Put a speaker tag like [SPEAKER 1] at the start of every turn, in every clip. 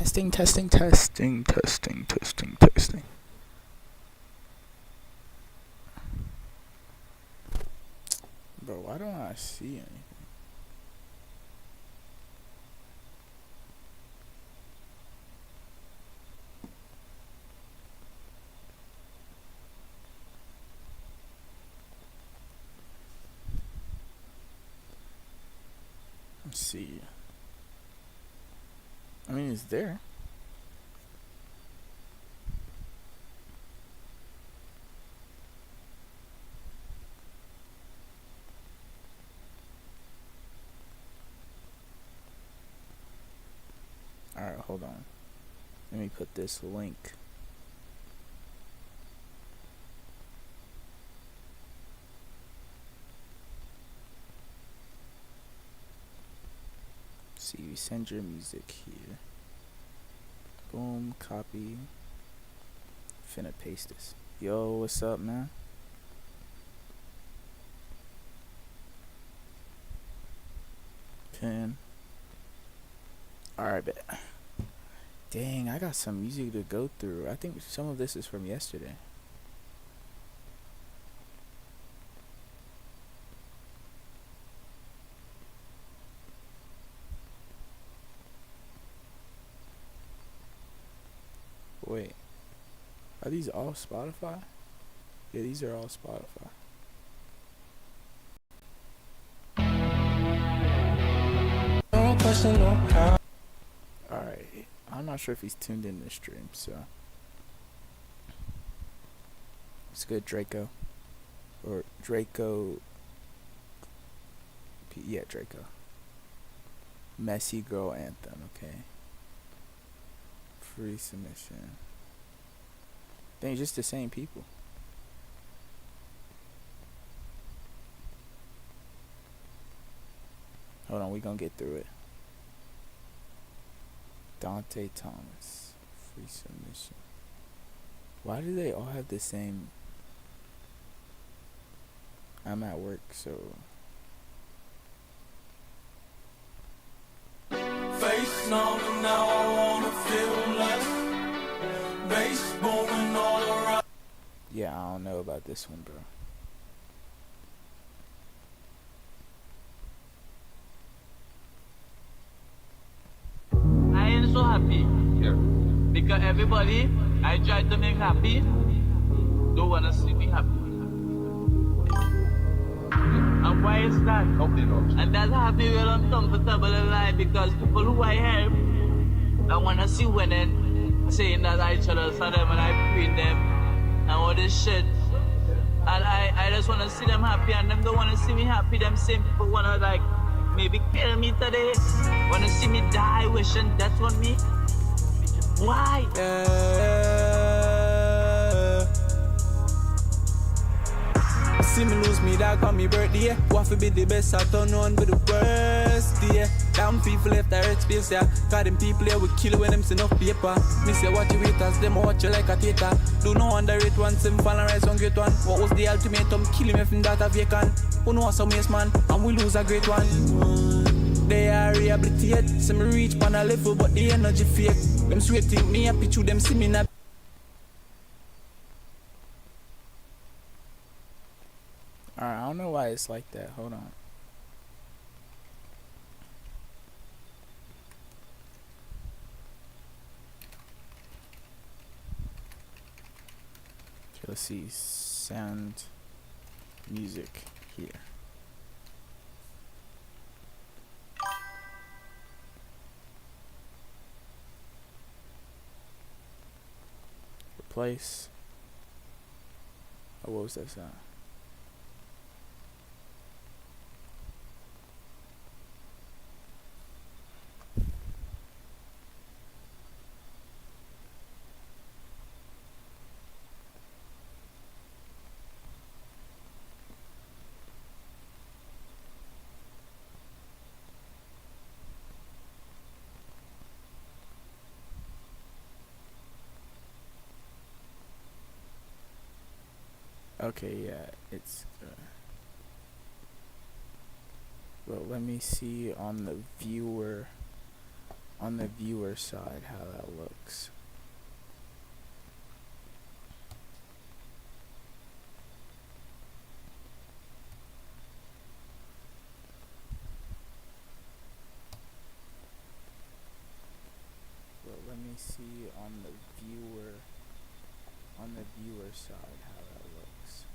[SPEAKER 1] Testing, testing, testing, testing, testing, testing. Bro, why don't I see anything? Let's see. I mean, it's there. Alright, hold on. Let me put this link. See, you send your music here. Boom, copy. Finna paste this. Yo, what's up, man? Pin. Alright, bet. Dang, I got some music to go through. I think some of this is from yesterday. Wait. Are these all Spotify? Yeah, these are all Spotify. Alright. I'm not sure if he's tuned in this stream, so. It's good, Draco. Or Draco. Yeah, Draco. Messy Girl Anthem, okay. Free submission. Dang, just the same people. Hold on, we gonna get through it. Dante Thomas. Free submission. Why do they all have the same? I'm at work, so.
[SPEAKER 2] Face numb and now I wanna feel less. Bass booming all around.
[SPEAKER 1] Yeah, I don't know about this one, bro.
[SPEAKER 3] I ain't so happy here because everybody I try to make happy don't wanna see me happy. And why is that? And that's happy when I'm comfortable in life because people who I help I wanna see winning, saying that I jealous of them and I pray them and all this shit. And I just wanna see them happy and them don't wanna see me happy. Them same people wanna like maybe kill me today. Wanna see me die wishing death on me. Why?
[SPEAKER 4] See me lose me dog on me birthday. What fi be the best I turn on be the worst, yeah. Damn people left the earth space, yeah. Cause them people here will kill you when them see enough paper. Me say what you wait as them watch you like a theater. Do no underrate one, them fall and rise on great one. What was the ultimatum? Kill him if him that a vacant. Who know some waste man, and we lose a great one. They are rehabilitate. See me reach pan a level, but the energy fake. Them sweet think me happy to them see me not.
[SPEAKER 1] Alright, I don't know why it's like that. Hold on. Okay, let's see. Sound music here. Replace. Oh, what was that sound? Okay, yeah, it's well, let me see on the viewer on the viewer side how that looks. Well, let me see on the viewer side how that looks.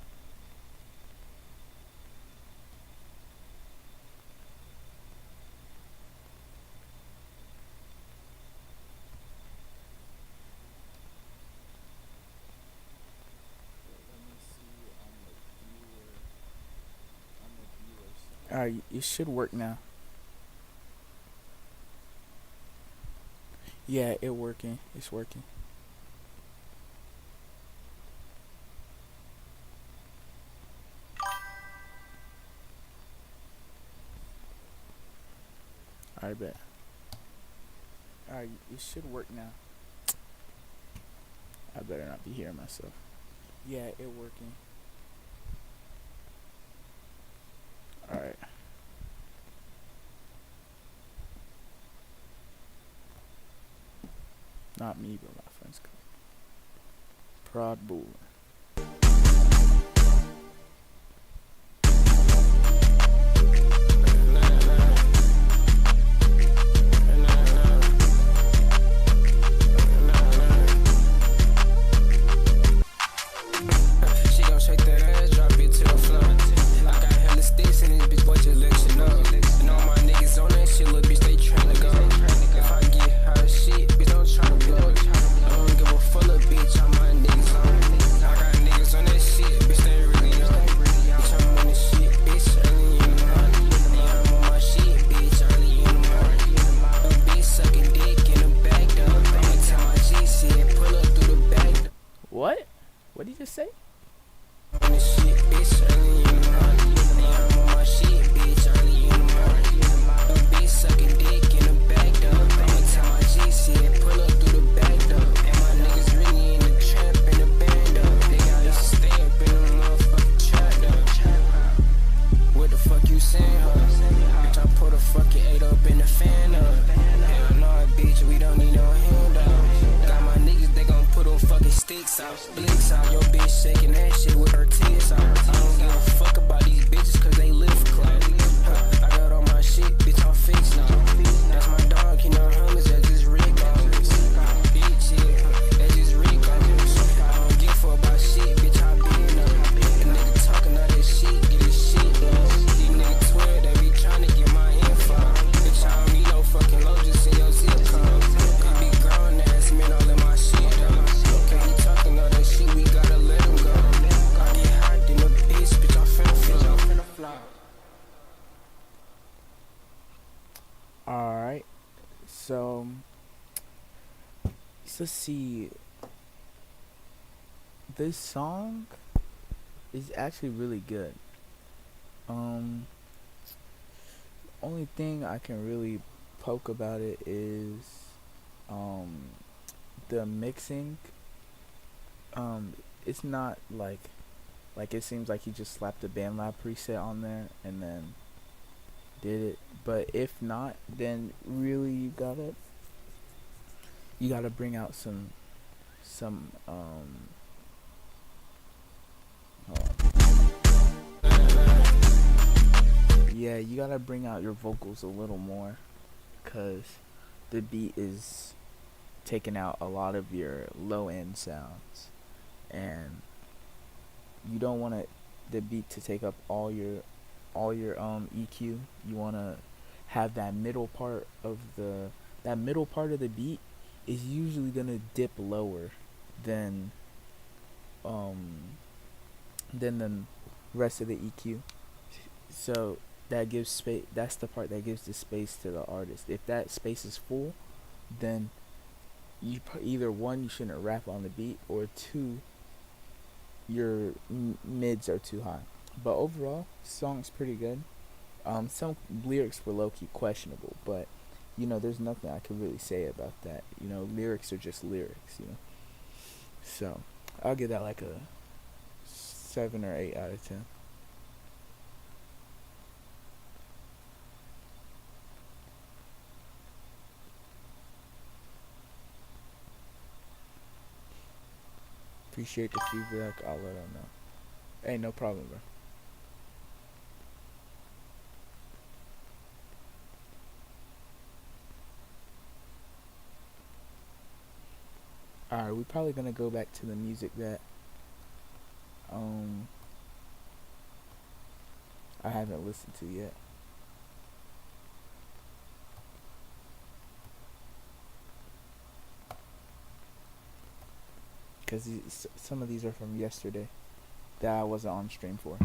[SPEAKER 1] Alright, it should work now. Yeah, it's working. Alright, bet. Alright, it should work now. I better not be hearing myself. Yeah, it working. Alright. Not me, but my friends. Prod Bull. What? What did you just say?
[SPEAKER 5] Blinks out, your bitch shaking that shit with her tits out. I don't give a fuck about these bitches cause they live for clout. I got all my shit, bitch, I'm fixed now. That's my dog, you know homies, that's just Rick on. Bitch, yeah, that's just Rick on. I don't give a fuck about shit, bitch, I been up. The nigga talking all this shit, get his shit done. These niggas 12, they be trying to get my info. Bitch, I don't need no fucking low, just in your zip code. They be grown ass men all in my shit though. Can't be talking all that shit, we gotta let him go. I get hot in the bitch, I'm finna fly.
[SPEAKER 1] Alright. So let's see. This song is actually really good. Only thing I can really poke about it is the mixing. It's not like it seems like he just slapped the BandLab preset on there and then did it. But if not, then really you gotta bring out some yeah, you gotta bring out your vocals a little more, cause the beat is taking out a lot of your low end sounds, and you don't want the beat to take up all your EQ. You want to have that middle part of the beat is usually gonna dip lower than the rest of the EQ. So that gives space. That's the part that gives the space to the artist. If that space is full, then either one, you shouldn't rap on the beat, or two, your mids are too high. But overall, song's pretty good. Some lyrics were low-key questionable, but there's nothing I can really say about that. Lyrics are just lyrics. So I'll give that like a 7 or 8 out of 10. Appreciate the feedback. I'll let them know. Hey, no problem, bro. Alright, we're probably gonna go back to the music that I haven't listened to yet. Because some of these are from yesterday that I wasn't on stream for.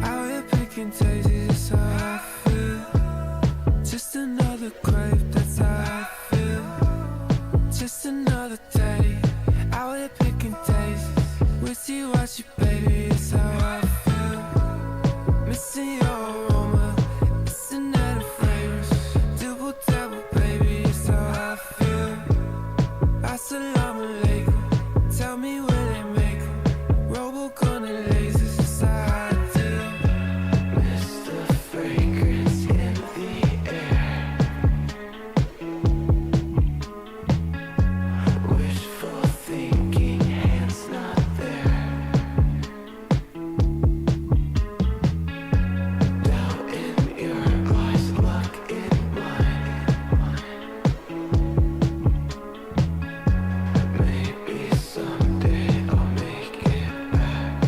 [SPEAKER 6] Out here picking daisies, that's how I feel. Just another grave, that's how I feel. Just another day, out here picking daisies. Wishy-washy, baby, it's how I feel. Missing your aroma, missing out of fragrance. Double, baby, it's how I feel. Assalamu alaikum, tell me where they make them. Robogun and lasers, it's how I do. Miss the fragrance in the air. Wishful thinking, hands not there. Doubt in your eyes, luck in mine. Maybe someday I'll make it back.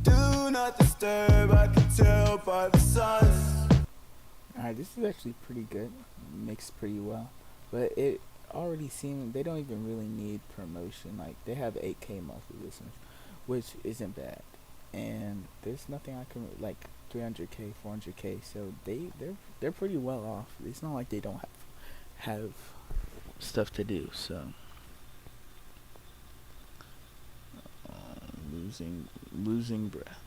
[SPEAKER 6] Do not disturb, I can tell by the signs.
[SPEAKER 1] Alright, this is actually pretty good. Mixed pretty well. But it already seemed they don't even really need promotion. Like, they have 8K monthly listeners, which isn't bad. And there's nothing I can, like, 300K, 400K. So they're pretty well off. It's not like they don't have stuff to do. So losing breath.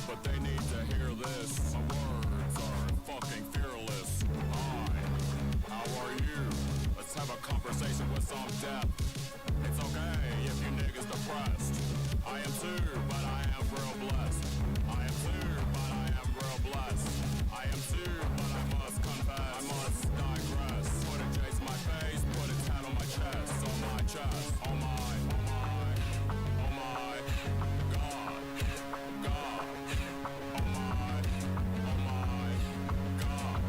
[SPEAKER 2] But they need to hear this. My words are fucking fearless. Hi, how are you? Let's have a conversation with some depth. It's okay if you niggas depressed. I am too, but I am real blessed. I am too, but I am real blessed. I am too, but I must confess. I must digress. Put a J's in my face, put a tat on my chest. On my chest. Oh my, oh my, oh my God. God. Oh my, oh my God.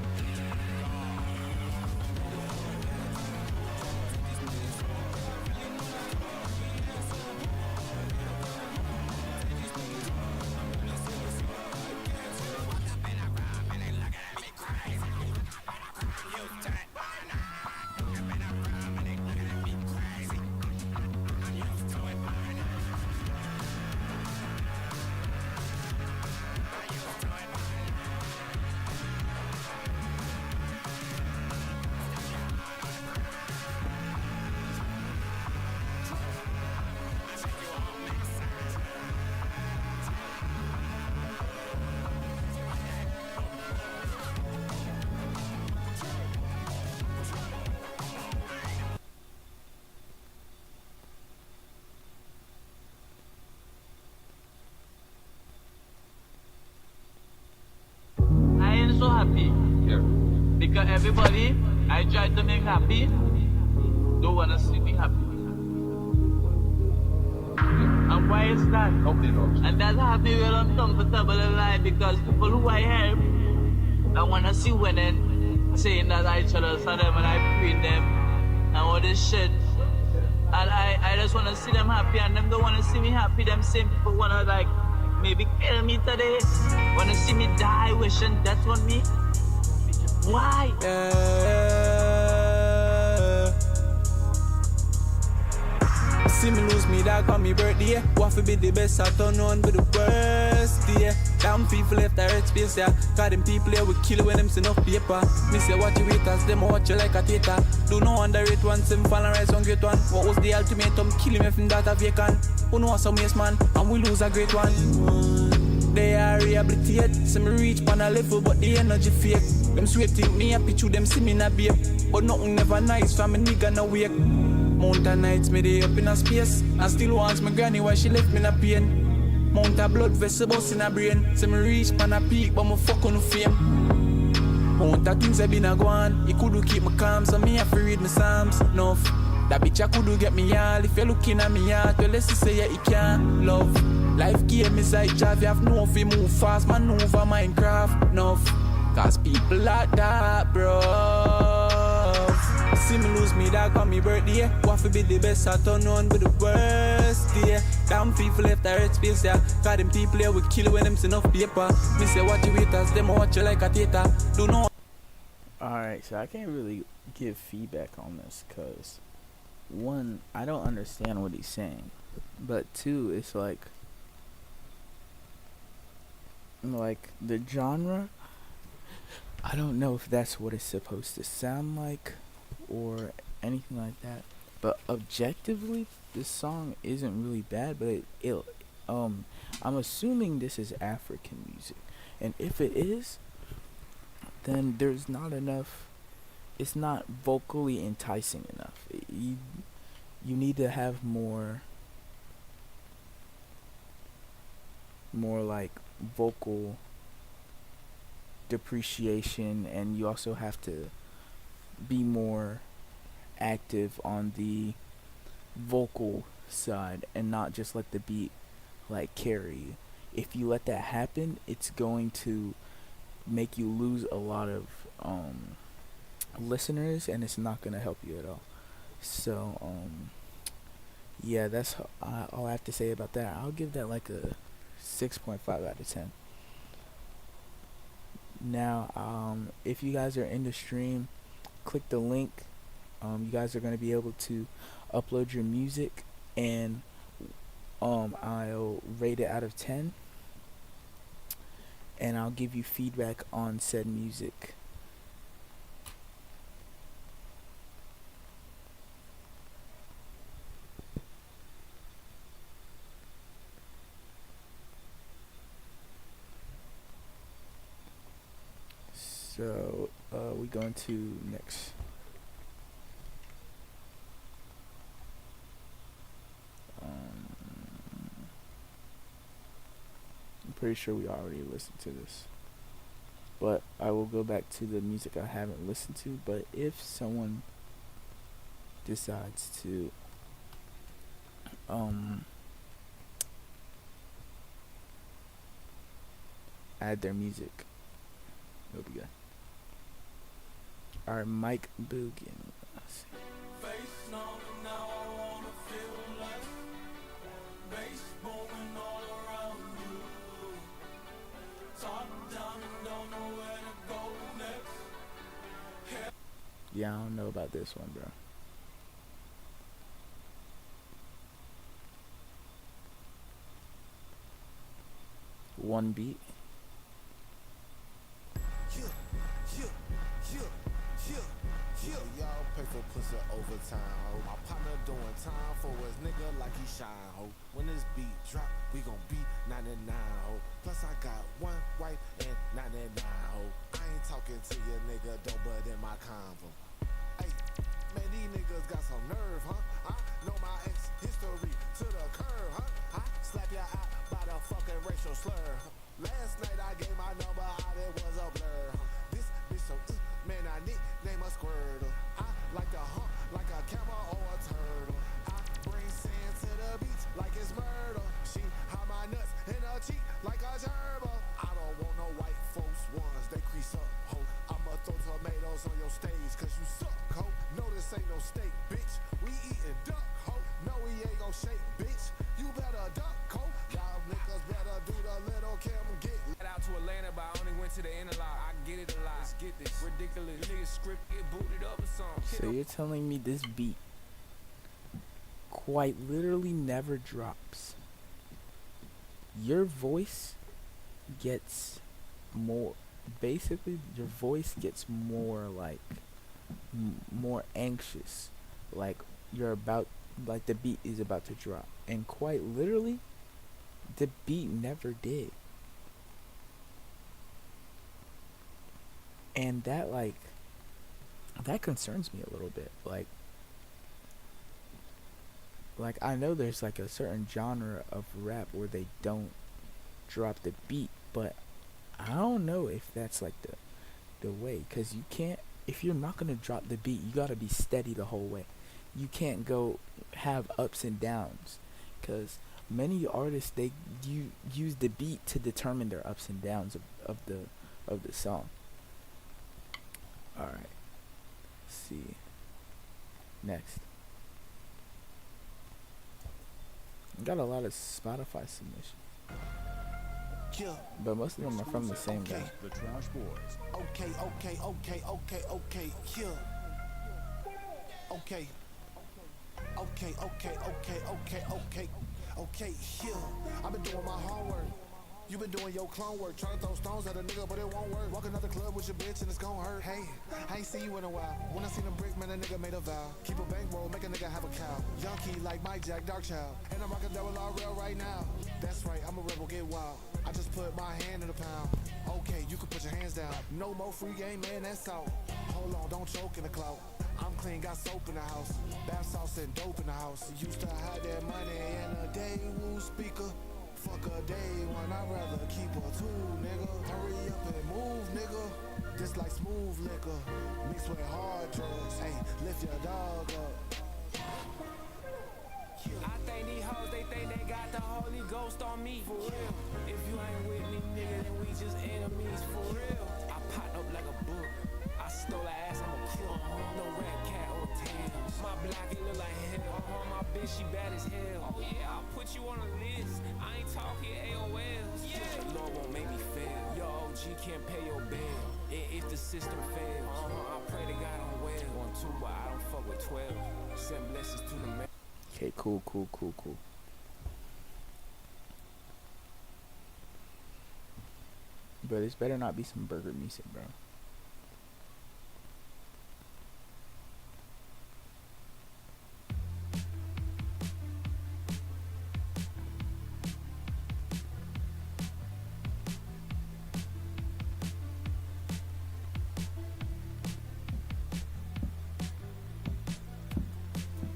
[SPEAKER 3] I ain't so happy. Because everybody I try to make happy don't wanna see me happy. And why is that? And that have me real uncomfortable in life because people who I help I wanna see winning, saying that I jealous of them and I preen them and all this shit. And I just wanna see them happy and them don't wanna see me happy. Them same people wanna like maybe kill me today. Wanna see me die, wishing death on me. Why?
[SPEAKER 4] See me lose me dog on me birthday. Want to be the best, I turn on with the worst, yeah. Damn people left the earth space, yeah. Cause them people here will kill you when them see enough paper. Me say watch you haters, them watch you like a theater. Do no underrate one, them fall and rise on great one. What was the ultimatum? Kill him if him that a vacant. Who know some yes man, and we lose a great one. They are rehabilitate, so me reach pan a level, but the energy fake. Them sweet think me happy to them see me na babe. But nothing never nice for me nigga no wake. Mountain nights me day up in a space. I still wants my granny while she left me in a pain. Mount a blood vessel bust in a brain. So me reach pan a peak, but me fuck on the fame. Mount a things I been a go on. He could keep me calm, so me have to read my psalms. Enough. That bitch I could get me all. If you're looking at me heart, well let's say yeah, he can't love. Life game is like drive, you have no fi move fast, maneuver Minecraft. Enough. Cause people like that, bro. See me lose me dog on me birthday. What fi be the best, I turn on with the worst, yeah. Damn people left the earth space, yeah. Cause them people here will kill you when them see enough paper. Me say watch you haters, them watch you like a theater. Do not.
[SPEAKER 1] Alright, so I can't really give feedback on this because, one, I don't understand what he's saying. But two, it's like the genre, I don't know if that's what it's supposed to sound like or anything like that. But objectively, this song isn't really bad, but I'm assuming this is African music. And if it is, then there's not enough, it's not vocally enticing enough. You need to have more like vocal depreciation, and you also have to be more active on the vocal side and not just let the beat like carry you. If you let that happen, it's going to make you lose a lot of listeners, and it's not going to help you at all. So yeah, that's all I have to say about that. I'll give that like a 6.5 out of 10. Now if you guys are in the stream, click the link. You guys are going to be able to upload your music, and I'll rate it out of 10, and I'll give you feedback on said music. So we going to next. I'm pretty sure we already listened to this, but I will go back to the music I haven't listened to. But if someone decides to add their music, it'll be good. Alright, Mike Boogan. Let's see. Yeah, I don't know about this one, bro. One beat.
[SPEAKER 7] Y'all pay for pussy overtime, ho. My partner doing time for his nigga like he shine, ho. When this beat drop, we gon' be 99, ho. Plus I got one wife and 99, ho. I ain't talking to your nigga, don't butt in my convo. Hey, man, these niggas got some nerve, huh? I know my ex history to the curve, huh? I slap your eye by the fucking racial slur. Last night I gave my number out, it was a blur, huh? This bitch so man, I nickname a squirtle. I like to hump like a camel or a turtle. I bring sand to the beach like it's murder. She hide my nuts in her cheek like a gerbil. I don't want no white folks ones, they crease up, ho. I'ma throw tomatoes on your stage cause you suck, ho. No, this ain't no steak, bitch. We eatin' duck, ho. No, we ain't gon' shake, bitch. You better duck, ho. Y'all niggas better do the little Kim get.
[SPEAKER 8] Out to Atlanta, but I only went to the interlock. I get it a lot. Let's get this ridiculous. You niggas script get booted up or something.
[SPEAKER 1] So you're telling me this beat quite literally never drops. Your voice gets more, basically your voice gets more like more anxious, like you're about, like the beat is about to drop, and quite literally the beat never did. And that, like, that concerns me a little bit. Like I know there's like a certain genre of rap where they don't drop the beat, but I don't know if that's like the way, cuz you can't, if you're not going to drop the beat, you got to be steady the whole way. You can't go have ups and downs, cuz many artists, they use the beat to determine their ups and downs of the song. All right. Let's see. Next. Got a lot of Spotify submissions,
[SPEAKER 7] Yeah.
[SPEAKER 1] but most of them are from the same guy.
[SPEAKER 2] The Trash Boys.
[SPEAKER 7] Okay. Yeah. Okay. Yeah. I've been doing my homework. You been doing your clone work, trying to throw stones at a nigga, but it won't work. Walk another club with your bitch and it's gon' hurt. Hey, I ain't seen you in a while. When I seen a brick, man, a nigga made a vow. Keep a bankroll, make a nigga have a cow. Young key like Mike Jack, Dark Child. And I'm rockin' double R real right now. That's right, I'm a rebel, get wild. I just put my hand in the pound. Okay, you can put your hands down. No more free game, man, that's out. Hold on, don't choke in the clout. I'm clean, got soap in the house. Bath sauce and dope in the house. Used to hide that money in a Daewoo speaker. Fuck a day one, I'd rather keep a two, nigga. Hurry up and move, nigga. This like smooth liquor, mixed with hard drugs. Hey, lift your dog up.
[SPEAKER 8] I think these hoes, they think they got the Holy Ghost on me. For real. If you ain't with me, nigga, then we just enemies. For real. I popped up like a book. I stole her ass, I'm a crook. No rat cat or tail. My block, it look like hell. My bitch, she bad as hell. Oh yeah, I'll put you on a list. I ain't talking AOLs. Yeah. The Lord won't make me fail. Your OG can't pay your bill. If the system fails, I pray to God I'm well. 1, 2, but I don't fuck with 12. Send blessings to the man.
[SPEAKER 1] Okay, cool. But it's better not be some burger music, bro.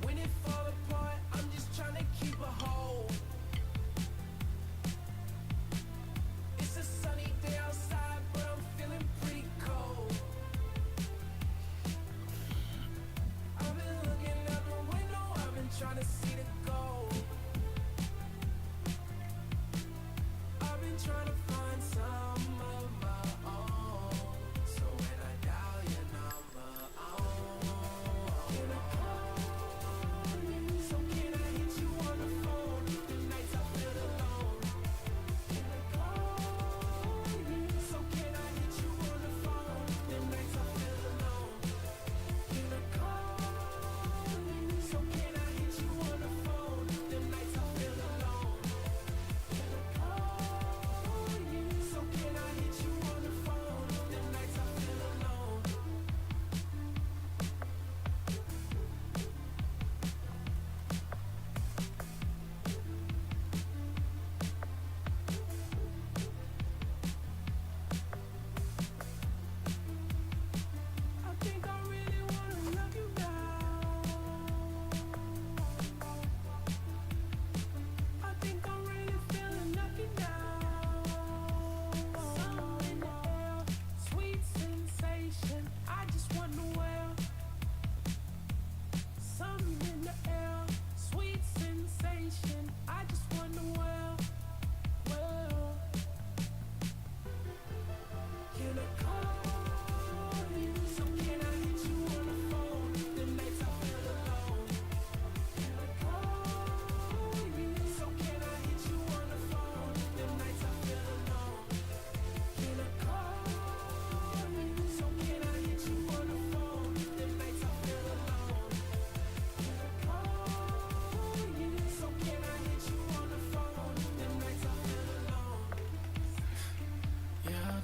[SPEAKER 6] When it fall apart, I'm just trying to keep a hold. It's a sunny day outside, but I'm feeling pretty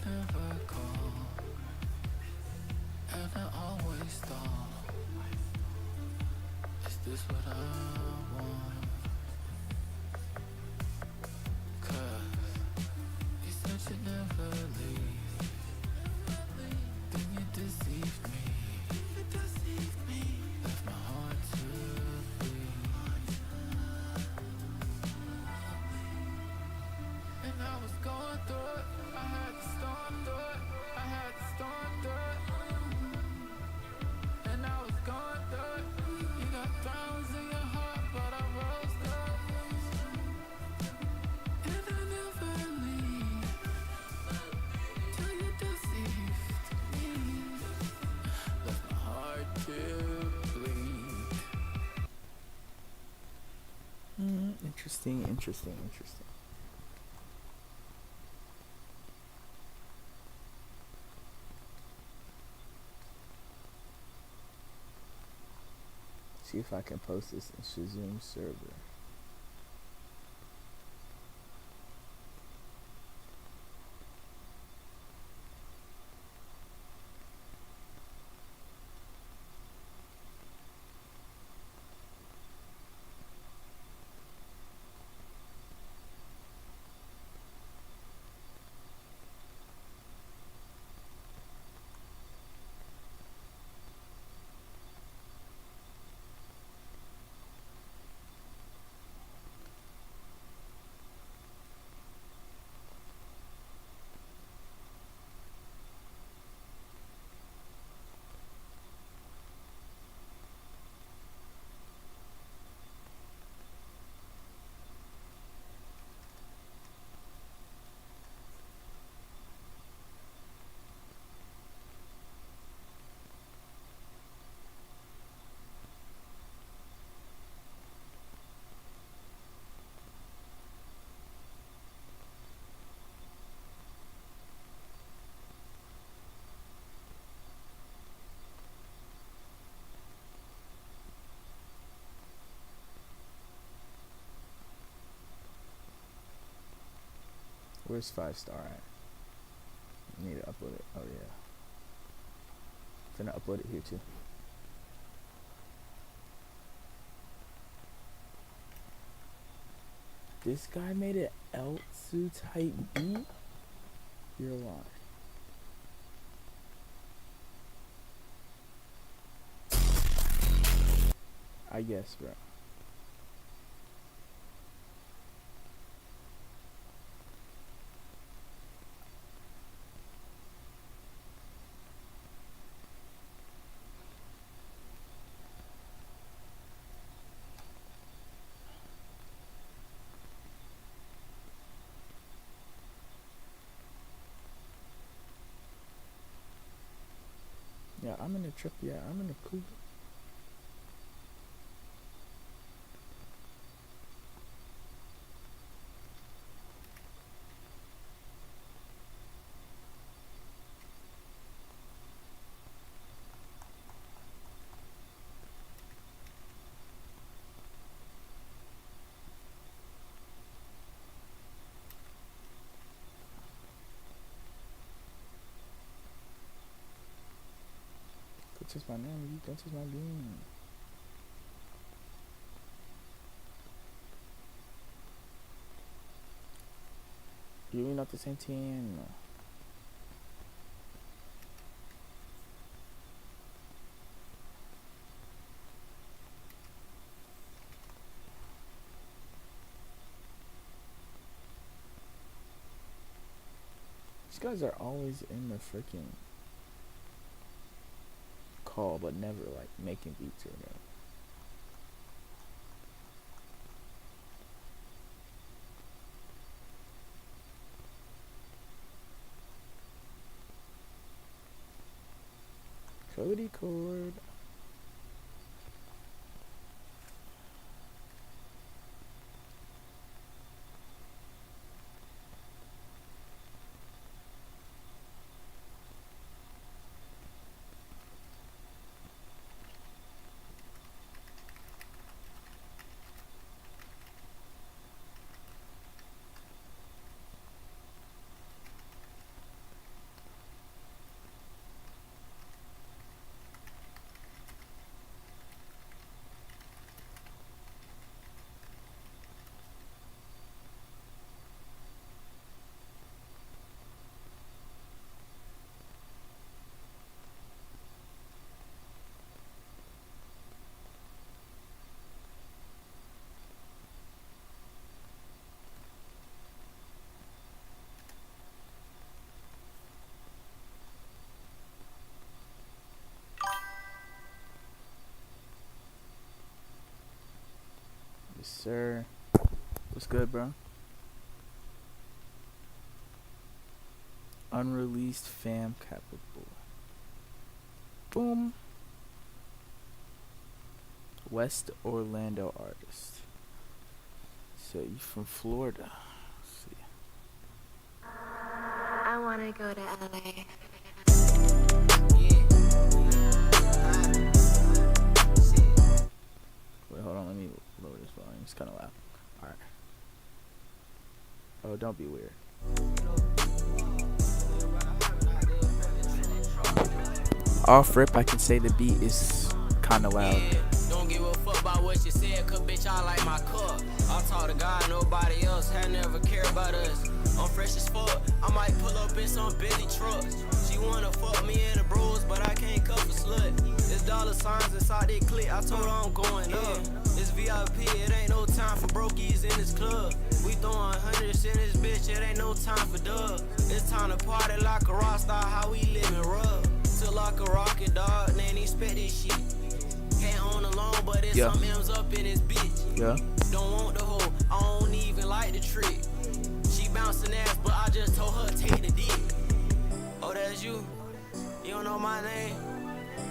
[SPEAKER 6] never call, and I always thought, is this what I want? 'Cause you said you'd never leave, then you deceived me. Left my heart to bleed. And I was going through it, I had to storm through it, I had to storm through it. And I was going through it, you got thrones in your heart, but I rose through it. And I never leave, till you deceived me. Left my heart to bleed.
[SPEAKER 1] Interesting, interesting, interesting. See if I can post this in Shazam server. Where's 5-star at? I need to upload it. Oh yeah. Finna upload it here too. This guy made an L2 type beat? You're lying. I guess, bro. Yeah, I'm in a trip. Yeah, I'm in a cool. Don't touch my name, you don't touch my bean. You're not the same team. These guys are always in the freaking call, but never like making beats or whatever. Cody Cord. sir. What's good, bro? Unreleased fam capital. Boom. West Orlando artist. So you from Florida? Let's see.
[SPEAKER 9] I wanna go to LA.
[SPEAKER 1] Wait, hold on. Let me lower this volume. It's kind of loud. All right. Oh, don't be weird. Off rip, I can say the beat is kind of loud.
[SPEAKER 5] Yeah, don't give a fuck about what you said, cause bitch, I like my cup. I talk to God, nobody else had never cared about us. I'm fresh as fuck, I might pull up in some Billy trucks. She wanna fuck me in the bros, but I can't cuff a slut. There's dollar signs inside that clip, I told her I'm going up. It's VIP, it ain't no time for brokies in this club. We throwing hundreds in this bitch, it ain't no time for dub. It's time to party like a rock star, how we living rough. Till like a rocket dog, they ain't expect this shit. Can't own alone, but it's some M's up in this bitch.
[SPEAKER 1] Yeah.
[SPEAKER 5] Don't want the hoe, I don't even like the trick. She bouncing ass, but I just told her take the dick. Oh, that's you? You don't know my name?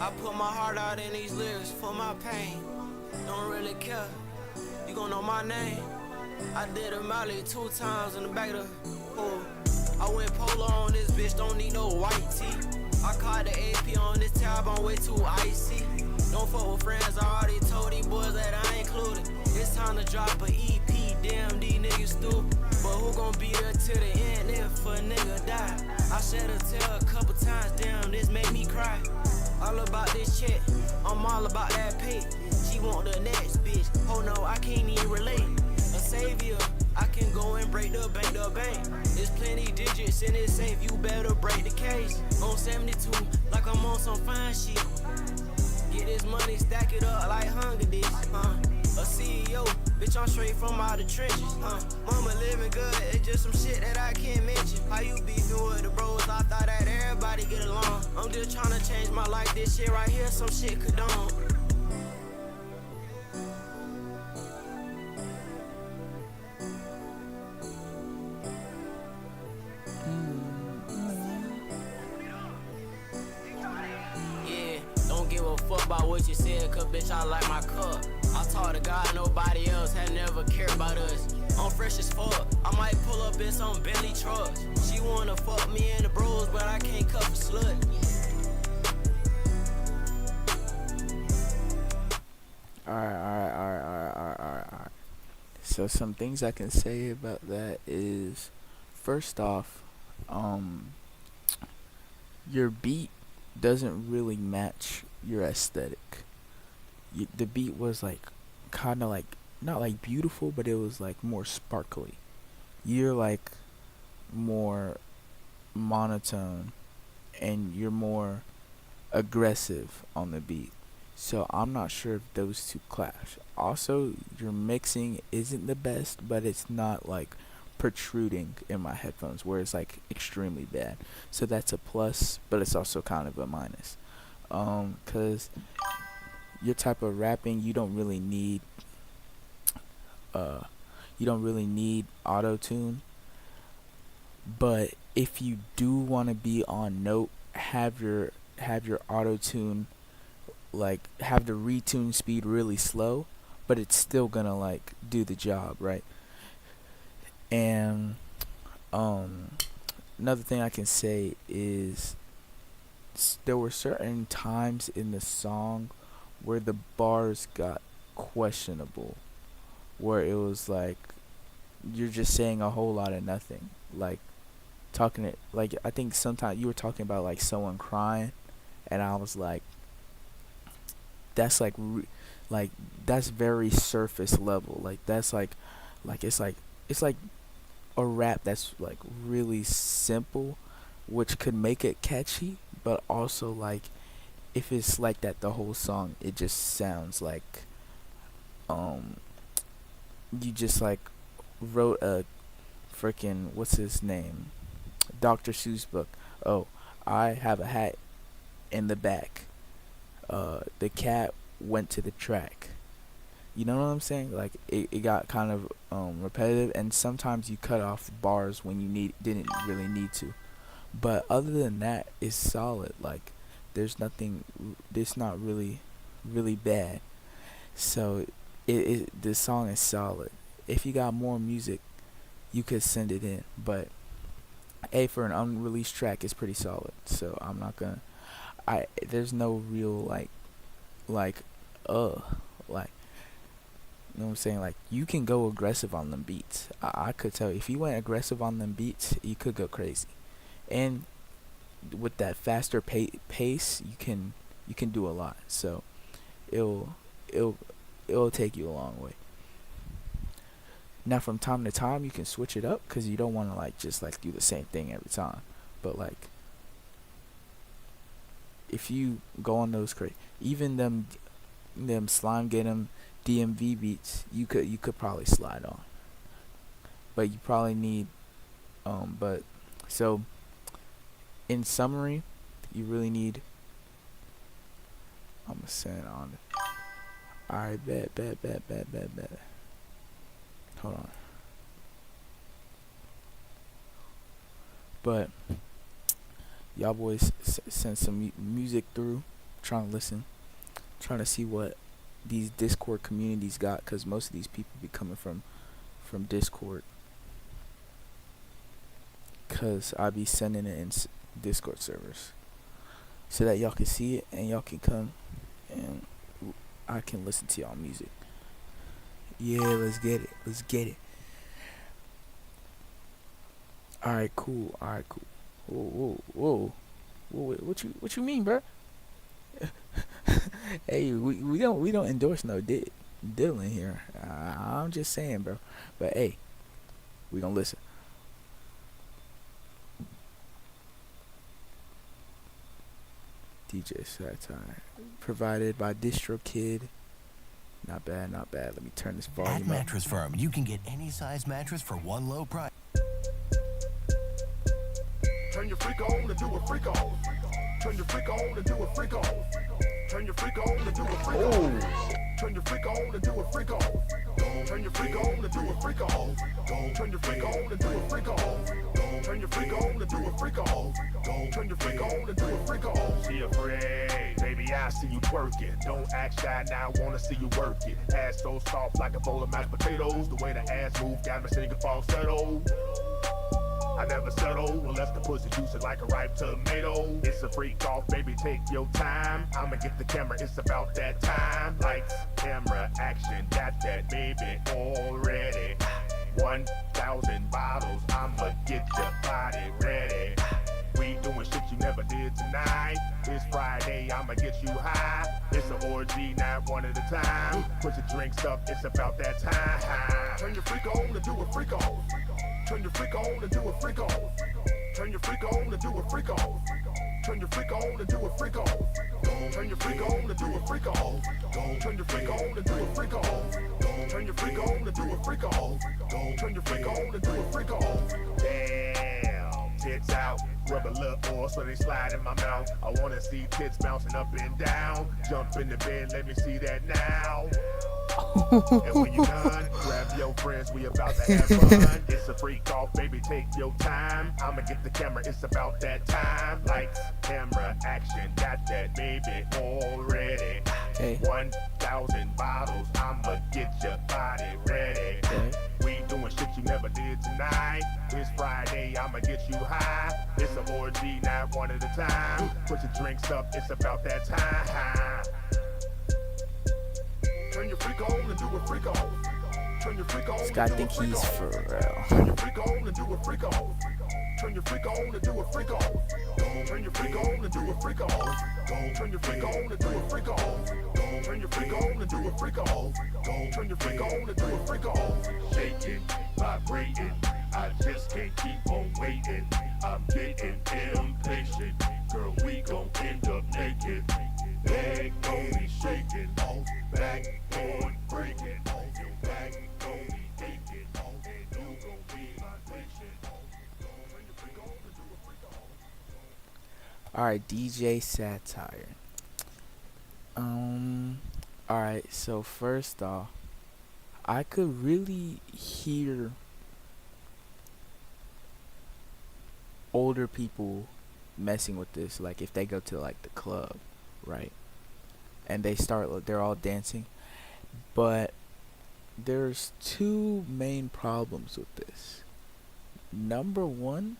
[SPEAKER 5] I put my heart out in these lyrics for my pain. Don't really care, you gon' know my name. I did a Molly 2 times in the back of the pool. I went polo on this bitch, don't need no white tee. I caught the AP on this tab, I'm way too icy. Don't fuck with friends, I already told these boys that I ain't included. It's time to drop a EP, damn these niggas stupid. But who gon' be there till the end if a nigga die? I shed a tear a couple times, damn this made me cry. All about this check, I'm all about that pay. She want the next bitch, oh no I can't even relate. A savior, I can go and break the bank, There's plenty digits in this safe, you better break the case. On 72, like I'm on some fine shit. Get this money, stack it up like Hunger Dish, A CEO, bitch, I'm straight from out the trenches, Mama living good, it's just some shit that I can't mention. How you beefing with the bros? I thought that everybody get along. I'm just trying to change my life, this shit right here, some shit condone. Fuck about what you said, cause bitch, I like my cup. I talk to God, nobody else had never cared about us. I'm fresh as fuck, I might pull up in some Bentley trucks. She wanna fuck me in the bros, but I can't cuff a slut.
[SPEAKER 1] Alright. So some things I can say about that is, first off, your beat doesn't really match your aesthetic. The beat was like kind of like not like beautiful, but it was like more sparkly. You're like more monotone and you're more aggressive on the beat. So I'm not sure if those two clash. Also, your mixing isn't the best, but it's not like protruding in my headphones where it's like extremely bad. So that's a plus, but it's also kind of a minus. Cause your type of rapping, you don't really need auto tune. But if you do want to be on note, have your auto tune, like have the retune speed really slow, but it's still gonna like do the job, right? And another thing I can say is there were certain times in the song where the bars got questionable, where it was like you're just saying a whole lot of nothing, like talking it, like I think sometimes you were talking about like someone crying, and I was like, that's like like that's very surface level, like that's like it's like a rap that's like really simple, which could make it catchy, but also like if it's like that the whole song, it just sounds like you just like wrote a freaking what's his name, Dr. Seuss book. Oh, I have a hat in the back. The cat went to the track. You know what I'm saying? Like it got kind of repetitive, and sometimes you cut off bars when you didn't really need to. But other than that, it's solid. Like there's nothing. It's not really bad. So this song is solid. If you got more music, you could send it in. But for an unreleased track, it's pretty solid. So I'm not gonna. There's no real like like you know what I'm saying? Like you can go aggressive on them beats. I could tell you, if you went aggressive on them beats, you could go crazy. And with that faster pace, you can do a lot. So it'll it'll it'll take you a long way. Now from time to time you can switch it up because you don't want to like just like do the same thing every time. But like if you go on those even them slime get 'em DMV beats, you could probably slide on. But you probably need but so in summary, you really need. I'm gonna send on. Alright, bet. Hold on. But y'all boys send some music through. Trying to listen, trying to see what these Discord communities got, cause most of these people be coming from Discord. Cause I be sending it in Discord servers, so that y'all can see it and y'all can come and I can listen to y'all music. Yeah, let's get it. Alright, cool. Whoa. What you mean, bro? Hey, we don't endorse no Dylan here. I'm just saying, bro. But hey, we gonna listen. DJ Satire, provided by DistroKid. Not bad. Let me turn this volume
[SPEAKER 10] At
[SPEAKER 1] up.
[SPEAKER 10] Mattress Firm, you can get any size mattress for one low price.
[SPEAKER 7] Turn your freak on and do a freak off. Turn your freak on and do a freak off. Turn your freak on and do a freak off. Turn your freak on and do a freak off. Turn your freak on and do a freak off. Turn your freak on and do a freak off. Turn your freak on and do a freak off. Turn your freak on and do a freak off. She afraid, baby, I see you twerking. Don't act shy now, wanna see you work it. Ass so soft like a bowl of mashed potatoes. The way the ass move got me singing falsetto. I never settle unless the pussy juicy like a ripe tomato. It's a freak off, baby, take your time. I'ma get the camera, it's about that time. Lights, camera, action, got that baby already. 1,000 bottles, I'ma get your body ready. We doing shit you never did tonight. It's Friday, I'ma get you high. It's an orgy, not one at a time. Put your drinks up, it's about that time. Turn your freak on and do a freak off. Turn your freak on and do a freak off. Turn your freak on and do a freak off. Turn your freak on and do a freak off. Turn your freak on and do a freak off. Turn your freak on and do a freak off. Turn your freak on and do a freak off. Turn your freak on and do a freak off. Damn, tits out. Rub a little oil so they slide in my mouth. I wanna see tits bouncing up and down. Jump in the bed, let me see that now. And when you done, grab your friends, we about to have fun. It's a freak off, baby, take your time. I'ma get the camera, it's about that time. Lights, camera, action, got that baby already.
[SPEAKER 1] Hey.
[SPEAKER 7] 1,000 bottles, I'ma get your body ready.
[SPEAKER 1] Okay.
[SPEAKER 7] We doing shit you never did tonight. It's Friday, I'ma get you high. It's an orgy, not one at a time. Put your drinks up, it's about that time. Turn your freak on and do a freak off. Turn your freak on.
[SPEAKER 1] Scott think he's for real.
[SPEAKER 7] Turn your freak on and do a freak off. Turn your freak on and do a freak off. Turn your freak on and do a freak off. Turn your freak on and do a freak off. Turn your freak on and do a freak off. Turn your freak on and do a freak off. Shaking, vibrating. I just can't keep on waiting. I'm getting impatient. Girl, we gon' end up naked. Leg only shaking, back on breaking, back only aching, and you gon' be my patient.
[SPEAKER 1] Alright, DJ Satire. Alright, so first off, I could really hear older people messing with this, like if they go to like the club, right? And they're all dancing. But there's two main problems with this. Number one,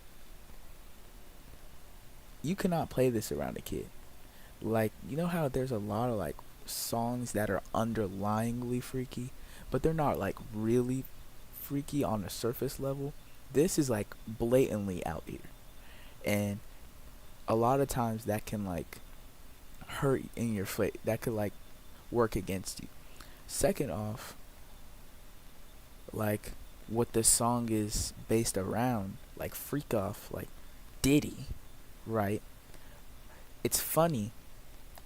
[SPEAKER 1] you cannot play this around a kid. Like, you know how there's a lot of like songs that are underlyingly freaky, but they're not like really freaky on a surface level. This is like blatantly out here. And a lot of times that can like hurt in your face. That could like work against you. Second off, like what this song is based around, like Freak Off, like Diddy, right? It's funny,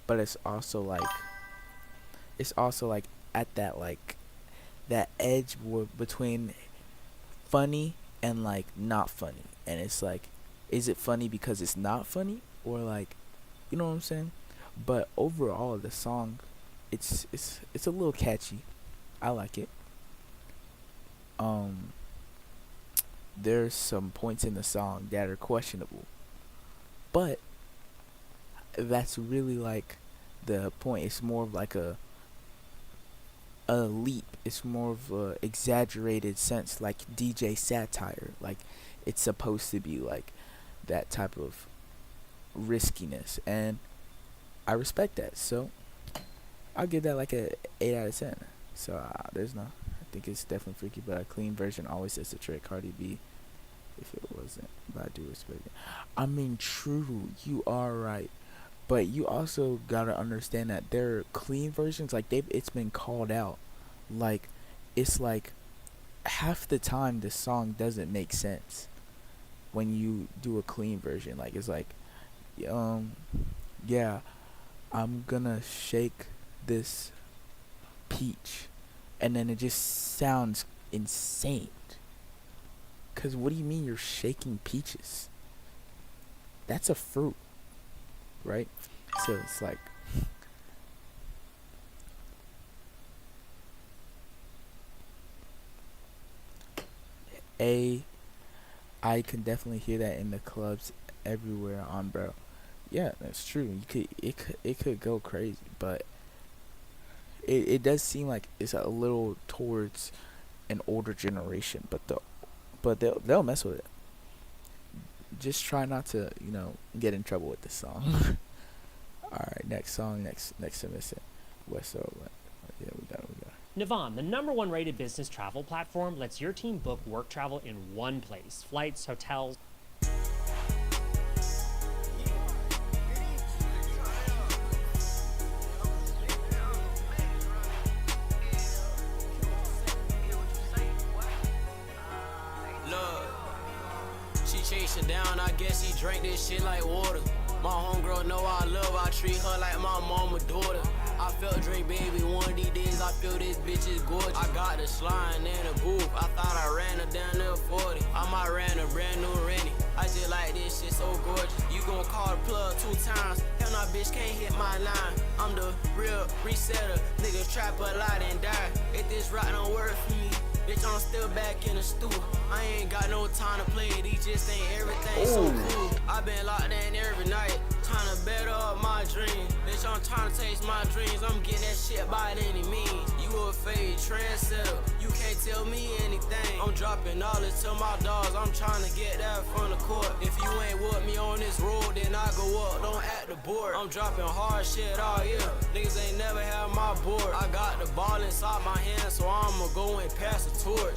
[SPEAKER 1] but it's also like at that edge between funny and like not funny. And it's like, is it funny because it's not funny, or like, you know what I'm saying? But overall, the song, it's a little catchy. I like it. There's some points in the song that are questionable, but that's really like the point. It's more of like a leap. It's more of a exaggerated sense, like DJ satire. Like it's supposed to be like that type of riskiness, and I respect that. So I'll give that like a 8 out of 10. So there's no, I think it's definitely freaky, but a clean version always does the trick. Cardi B, if it wasn't, but I do respect it. I mean, true, you are right, but you also gotta understand that there are clean versions. Like it's been called out. Like it's like half the time the song doesn't make sense when you do a clean version. Like it's like, yeah, I'm gonna shake this peach, and then it just sounds insane. Cause what do you mean you're shaking peaches? That's a fruit, right? So it's like, I can definitely hear that in the clubs everywhere on, bro. Yeah, that's true. It could go crazy, but it does seem like it's a little towards an older generation, but they'll mess with it. Just try not to, get in trouble with this song. All right, next song, next submission. West Side. Yeah, we got it.
[SPEAKER 11] Navan, the #1 rated business travel platform, lets your team book work travel in one place. Flights, hotels.
[SPEAKER 5] Chasing down, I guess he drank this shit like water. My homegirl know I love, I treat her like my mama daughter. I felt Drake, baby, one of these days I feel this bitch is gorgeous. I got the slime in the booth, I thought I ran her down to 40. I might ran a brand new Rennie, I just like this shit so gorgeous. You gon' call the plug 2 times, hell no bitch can't hit my line. I'm the real resetter, niggas trap a lot and die. If this rock don't work for me, bitch, I'm still back in the stew. I ain't got no time to play, these just ain't everything so cool. I been locked in every night, trying to better up my dreams. Bitch, I'm trying to taste my dreams, I'm getting that shit by any means. You a fade trendsetter, you can't tell me anything. I'm dropping knowledge to my dogs, I'm trying to get that from the court. If you ain't with me on this road, then I go up, don't act the board. I'm dropping hard shit all year, niggas ain't never had my board. I got the ball inside my hand, so I'ma go and pass the torch.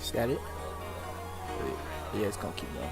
[SPEAKER 1] Is that it? Yeah, it's gonna keep going.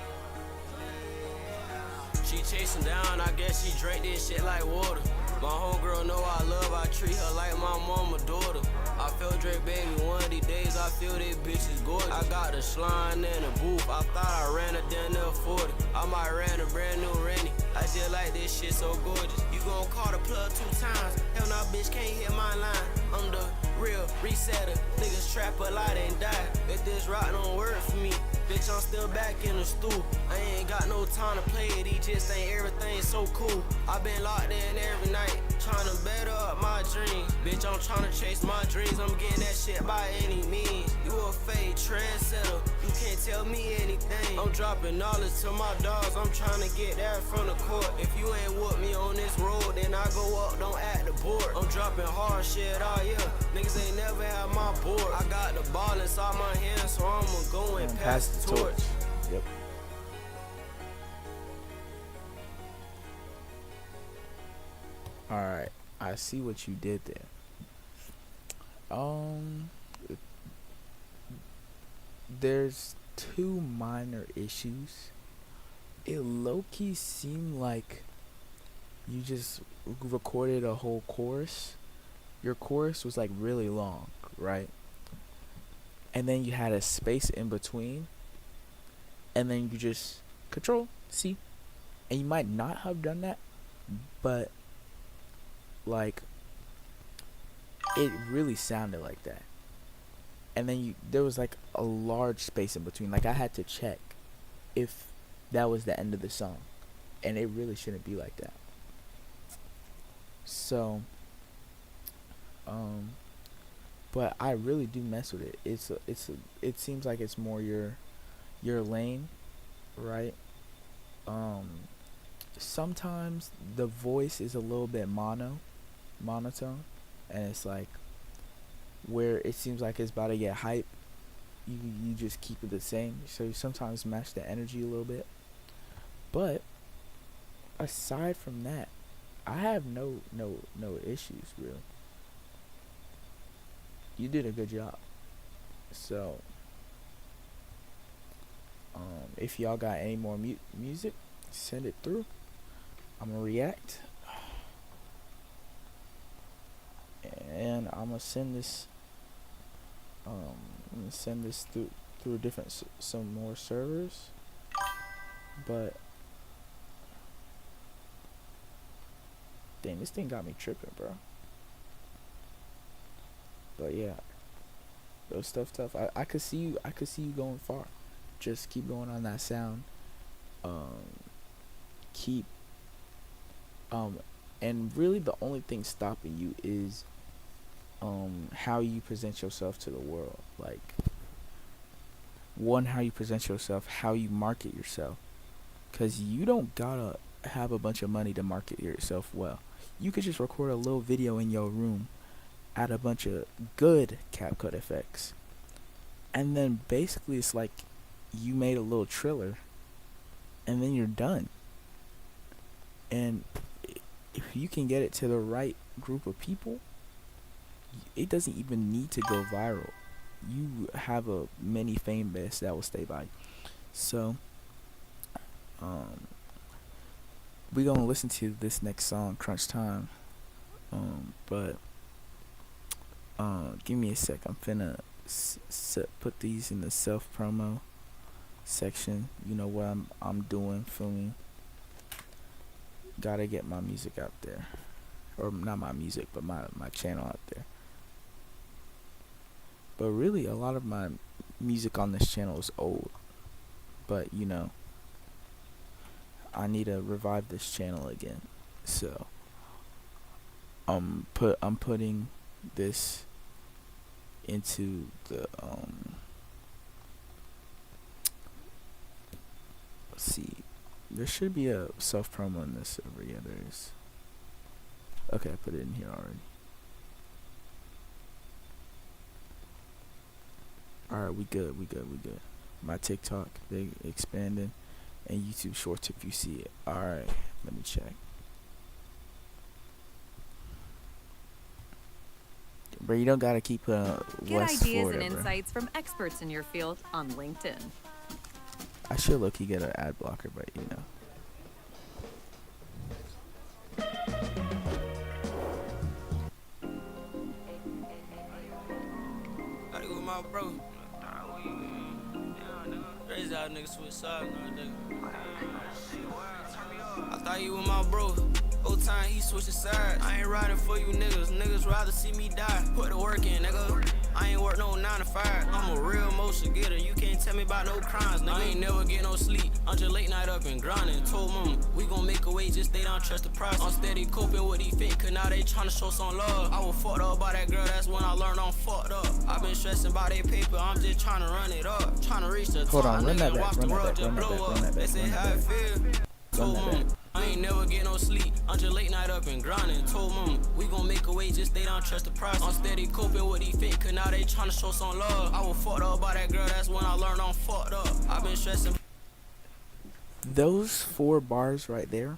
[SPEAKER 5] She chasing down, I guess she drank this shit like water. My homegirl know I love, I treat her like my mama daughter. I feel Drake, baby, one of these days I feel this bitch is gorgeous. I got the slime in the booth, I thought I ran her down to 40. I might ran a brand new Rennie, I just like this shit so gorgeous. You gon' call the plug 2 times, hell no bitch can't hit my line. I'm the real resetter, niggas trap a lot and die. If this rock don't work for me, Bitch, I'm still back in the stool. I ain't got no time to play it, he just ain't everything so cool. I been locked in every night, trying to better up my dreams. Bitch, I'm trying to chase my dreams, I'm getting that shit by any means. You a fake trendsetter, you can't tell me anything. I'm dropping knowledge to my dogs, I'm trying to get that from the court. If you ain't with me on this road, then I go up, don't act the board. I'm dropping hard shit all year, niggas ain't never had my board. I got the ball inside my hand, so I'ma go and pass the torch.
[SPEAKER 1] Yep. Alright, I see what you did there. There's two minor issues. It low-key seemed like you just recorded a whole chorus. Your chorus was like really long, right? And then you had a space in between, and then you just Control C, and you might not have done that, but like it really sounded like that. And then there was like a large space in between. Like I had to check if that was the end of the song, and it really shouldn't be like that. So but I really do mess with it. It seems like it's more your lane, right? Sometimes the voice is a little bit monotone, and it's like where it seems like it's about to get hype, you just keep it the same. So you sometimes match the energy a little bit. But aside from that, I have no issues really. You did a good job. So if y'all got any more music, send it through. I'm gonna react, and I'm gonna send this through different some more servers. But dang, this thing got me tripping, bro. But yeah, those stuff tough. I could see you going far. Just keep going on that sound. Keep and really the only thing stopping you is how you present yourself to the world. Like, one, how you present yourself, how you market yourself, because you don't gotta have a bunch of money to market yourself well. You could just record a little video in your room, add a bunch of good CapCut effects, and then basically it's like you made a little trailer, and then you're done. And if you can get it to the right group of people, it doesn't even need to go viral. You have a mini fan base that will stay by. So we're gonna listen to this next song, Crunch Time. But give me a sec. I'm finna put these in the self promo section. You know what I'm doing, filming. Gotta get my music out there, or not my music, but my channel out there. But really, a lot of my music on this channel is old. But you know, I need to revive this channel again. So I'm putting this into the let's see. There should be a self promo in this server. Yeah, there is. Okay, I put it in here already. Alright, we good. My TikTok, they expanding, and YouTube Shorts if you see it. Alright, let me check. But you don't gotta keep
[SPEAKER 12] Get
[SPEAKER 1] West
[SPEAKER 12] ideas
[SPEAKER 1] Florida,
[SPEAKER 12] and
[SPEAKER 1] bro.
[SPEAKER 12] insights from experts in your field on LinkedIn.
[SPEAKER 1] I should look, you get an ad blocker, but you know.
[SPEAKER 5] Gotta go with my bro. Crazy how niggas switch sides nowadays. I thought you were my bro. Whole time he switching sides. I ain't riding for you niggas. Niggas rather see me die. Put the work in, nigga. I ain't work no 9 to 5. I'm a real motion getter. You can't tell me about no crimes, nigga. I ain't never get no sleep. I'm just late night up and grinding. Told mama, we gon' make a way, just they don't trust the process. I'm steady coping with these fake, cause now they tryna show some love. I was fucked up by that girl, that's when I learned I'm fucked up. I been stressing by that paper, I'm just tryna run it up. Tryna reach the
[SPEAKER 1] Hold
[SPEAKER 5] top,
[SPEAKER 1] on, run that
[SPEAKER 5] nigga,
[SPEAKER 1] back,
[SPEAKER 5] watch the
[SPEAKER 1] run that
[SPEAKER 5] world
[SPEAKER 1] back,
[SPEAKER 5] just
[SPEAKER 1] run that
[SPEAKER 5] blow
[SPEAKER 1] back,
[SPEAKER 5] up.
[SPEAKER 1] run that
[SPEAKER 5] They
[SPEAKER 1] back,
[SPEAKER 5] say
[SPEAKER 1] run
[SPEAKER 5] how
[SPEAKER 1] that
[SPEAKER 5] it
[SPEAKER 1] back.
[SPEAKER 5] feel.
[SPEAKER 1] Run
[SPEAKER 5] Told
[SPEAKER 1] that
[SPEAKER 5] mama,
[SPEAKER 1] back.
[SPEAKER 5] I ain't never get no sleep. I'm just late night up and grinding. Told mama, we gon' make a way, just they don't trust the process. I'm steady coping with these fake, cause now they tryna show some love. I was fucked up by that girl, that's when I learned I'm fucked up. I been stressing.
[SPEAKER 1] Those 4 bars right there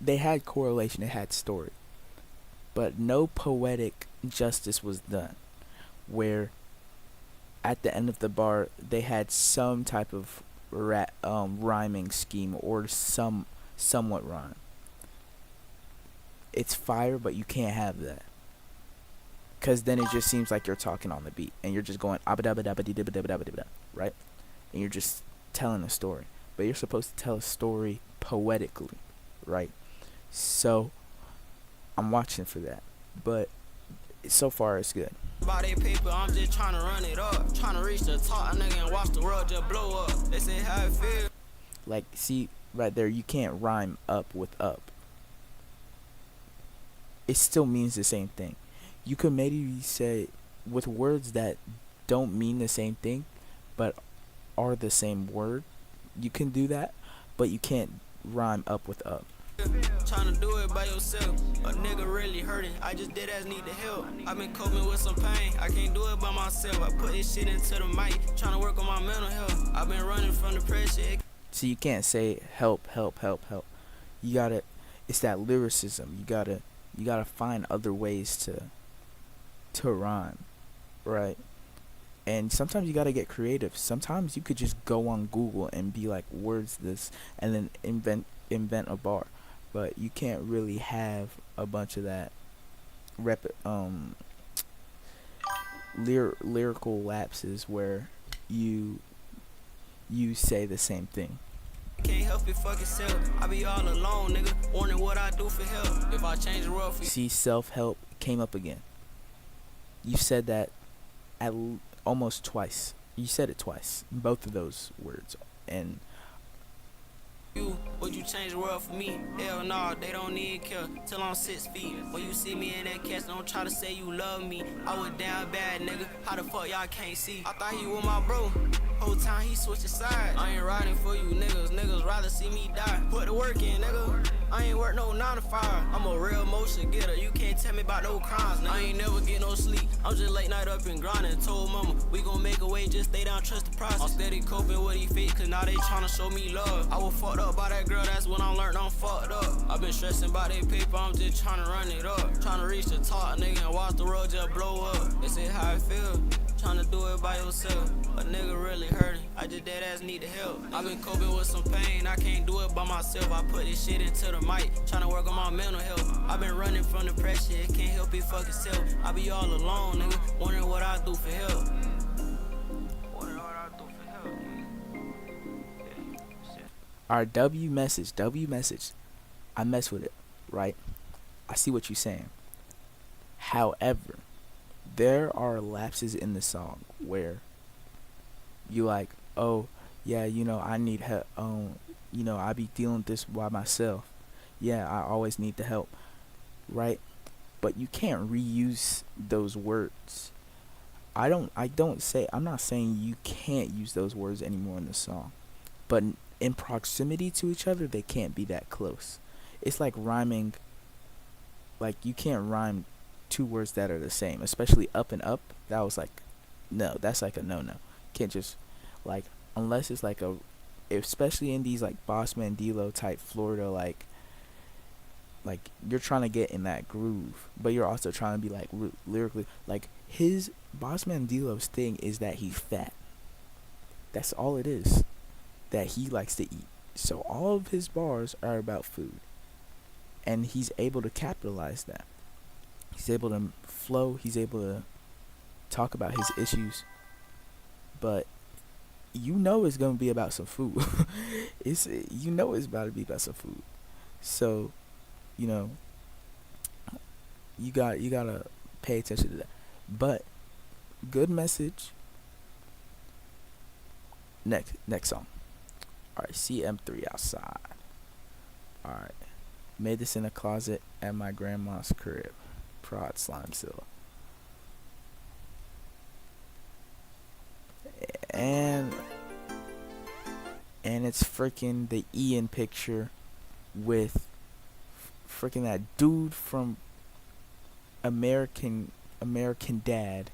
[SPEAKER 1] they had correlation, it had story, but no poetic justice was done. Where at the end of the bar they had some type of rhyming scheme or somewhat rhyme. It's fire, but you can't have that, because then it just seems like you're talking on the beat and you're just going right, and you're just telling a story. But you're supposed to tell a story poetically, right? So I'm watching for that, but so far it's good.
[SPEAKER 5] By that paper, I'm just tryna run it up. Tryna reach the top, nigga, and watch the world just blow up. They say how it feel.
[SPEAKER 1] Like, see right there, you can't rhyme up with up. It still means the same thing. You could maybe say with words that don't mean the same thing but are the same word, you can do that, but you can't rhyme up with up.
[SPEAKER 5] Tryna do it by yourself, a nigga really hurting. I just dead ass need the help. I've been coping with some pain, I can't do it by myself. I put this shit into the mic, tryna work on my mental health. I've been running from the pressure.
[SPEAKER 1] So you can't say help. You gotta, it's that lyricism. You gotta find other ways to rhyme, right? And sometimes you gotta get creative. Sometimes you could just go on Google and be like, "Word's this," and then invent a bar. But you can't really have a bunch of that lyrical lapses where you say the same thing.
[SPEAKER 5] Can't help it, fuck yourself. I be all alone, nigga. Wondering what I do for help. If I change the world for you.
[SPEAKER 1] See, self-help came up again. You said that almost twice. You said it twice, both of those words. And
[SPEAKER 5] you, would you change the world for me? Hell no, they don't need care till I'm 6 feet. When you see me in that cast, don't try to say you love me. I was down bad, nigga. How the fuck y'all can't see? I thought he was my bro. Whole time he switched sides. I ain't riding for you niggas. Niggas rather see me die. Put the work in, nigga. I ain't work no 9 to 5. I'm a real motion getter. You can't tell me about no crimes, nigga. I ain't never get no sleep. I'm just late night up and grinding. Told mama, we gon' make a way, just stay down, trust the process. I'm steady coping with these fake, cause now they tryna show me love. I was fucked up by that girl, that's when I learned I'm fucked up. I been stressing by that paper, I'm just tryna run it up. Tryna reach the top, nigga, and watch the world just blow up. They say how it feel. Tryna do it by yourself, a nigga really hurting. I just dead ass need the help. I been coping with some pain, I can't do it by myself. I put this shit into the mic, tryna work on my mental health. I been running from the pressure, it can't help it fuck itself. I be all alone, nigga, wondering what I do for help.
[SPEAKER 1] Our W message. I mess with it, right? I see what you're saying. However, there are lapses in the song where you like, oh yeah, I need help. I be dealing with this by myself. Yeah, I always need the help, right? But you can't reuse those words. I'm not saying you can't use those words anymore in the song, but in proximity to each other, they can't be that close. It's like rhyming. Like, you can't rhyme 2 words that are the same, especially up and up. That was like, no, that's like a no-no. Can't just, like, unless it's like especially in these like Boss Mandilo type Florida, like you're trying to get in that groove, but you're also trying to be like lyrically, like his Boss Mandilo's thing is that he's fat. That's all it is, that he likes to eat. So all of his bars are about food, and he's able to capitalize that. He's able to flow. He's able to talk about his issues. But it's going to be about some food. It's about to be about some food. So, you gotta pay attention to that. But good message. Next song. All right, CM3 outside. All right, made this in a closet at my grandma's crib. Prod Slimezilla. And it's freaking the Ian picture with freaking that dude from American Dad.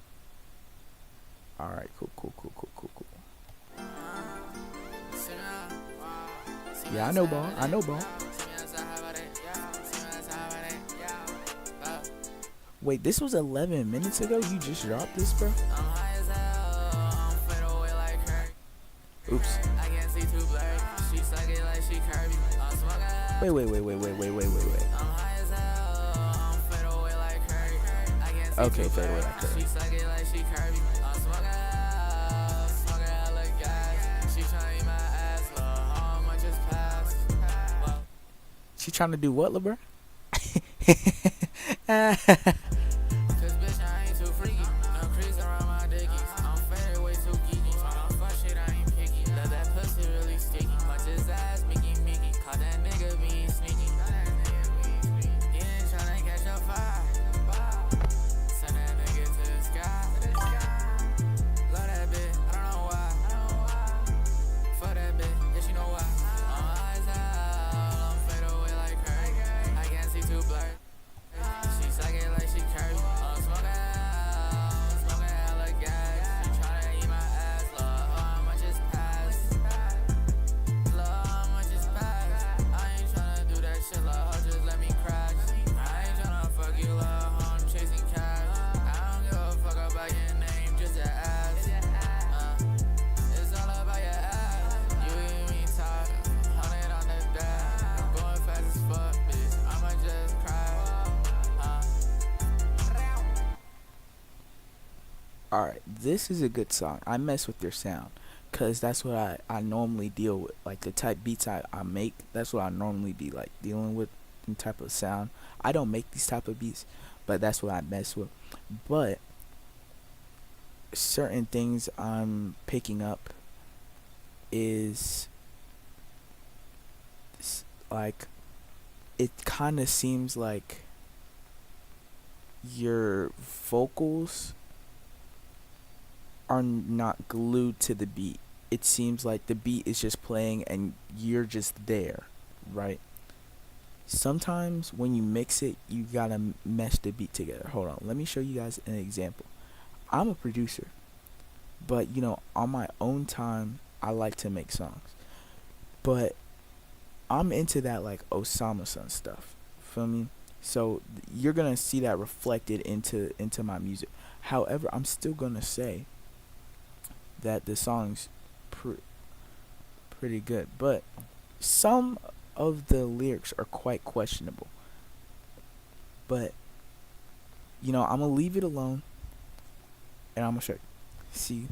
[SPEAKER 1] All right, cool. Yeah, I know ball. Wait, this was 11 minutes ago? You just dropped this, bro? Oops. Wait. Okay, fade away like Curry. She trying to do what, LeBron? Alright, this is a good song. I mess with your sound because that's what I normally deal with. Like the type beats I make, that's what I normally be like dealing with in type of sound. I don't make these type of beats, but that's what I mess with. But certain things I'm picking up is like it kind of seems like your vocals are not glued to the beat. It seems like the beat is just playing and you're just there, right? Sometimes when you mix it, you gotta mesh the beat together. Hold on, let me show you guys an example. I'm a producer, but you know, on my own time, I like to make songs. But I'm into that like Osama Sun stuff. Feel me? So you're gonna see that reflected into my music. However, I'm still gonna say that the song's pretty good, but some of the lyrics are quite questionable. But you know, I'm gonna leave it alone, and I'm gonna show you. See,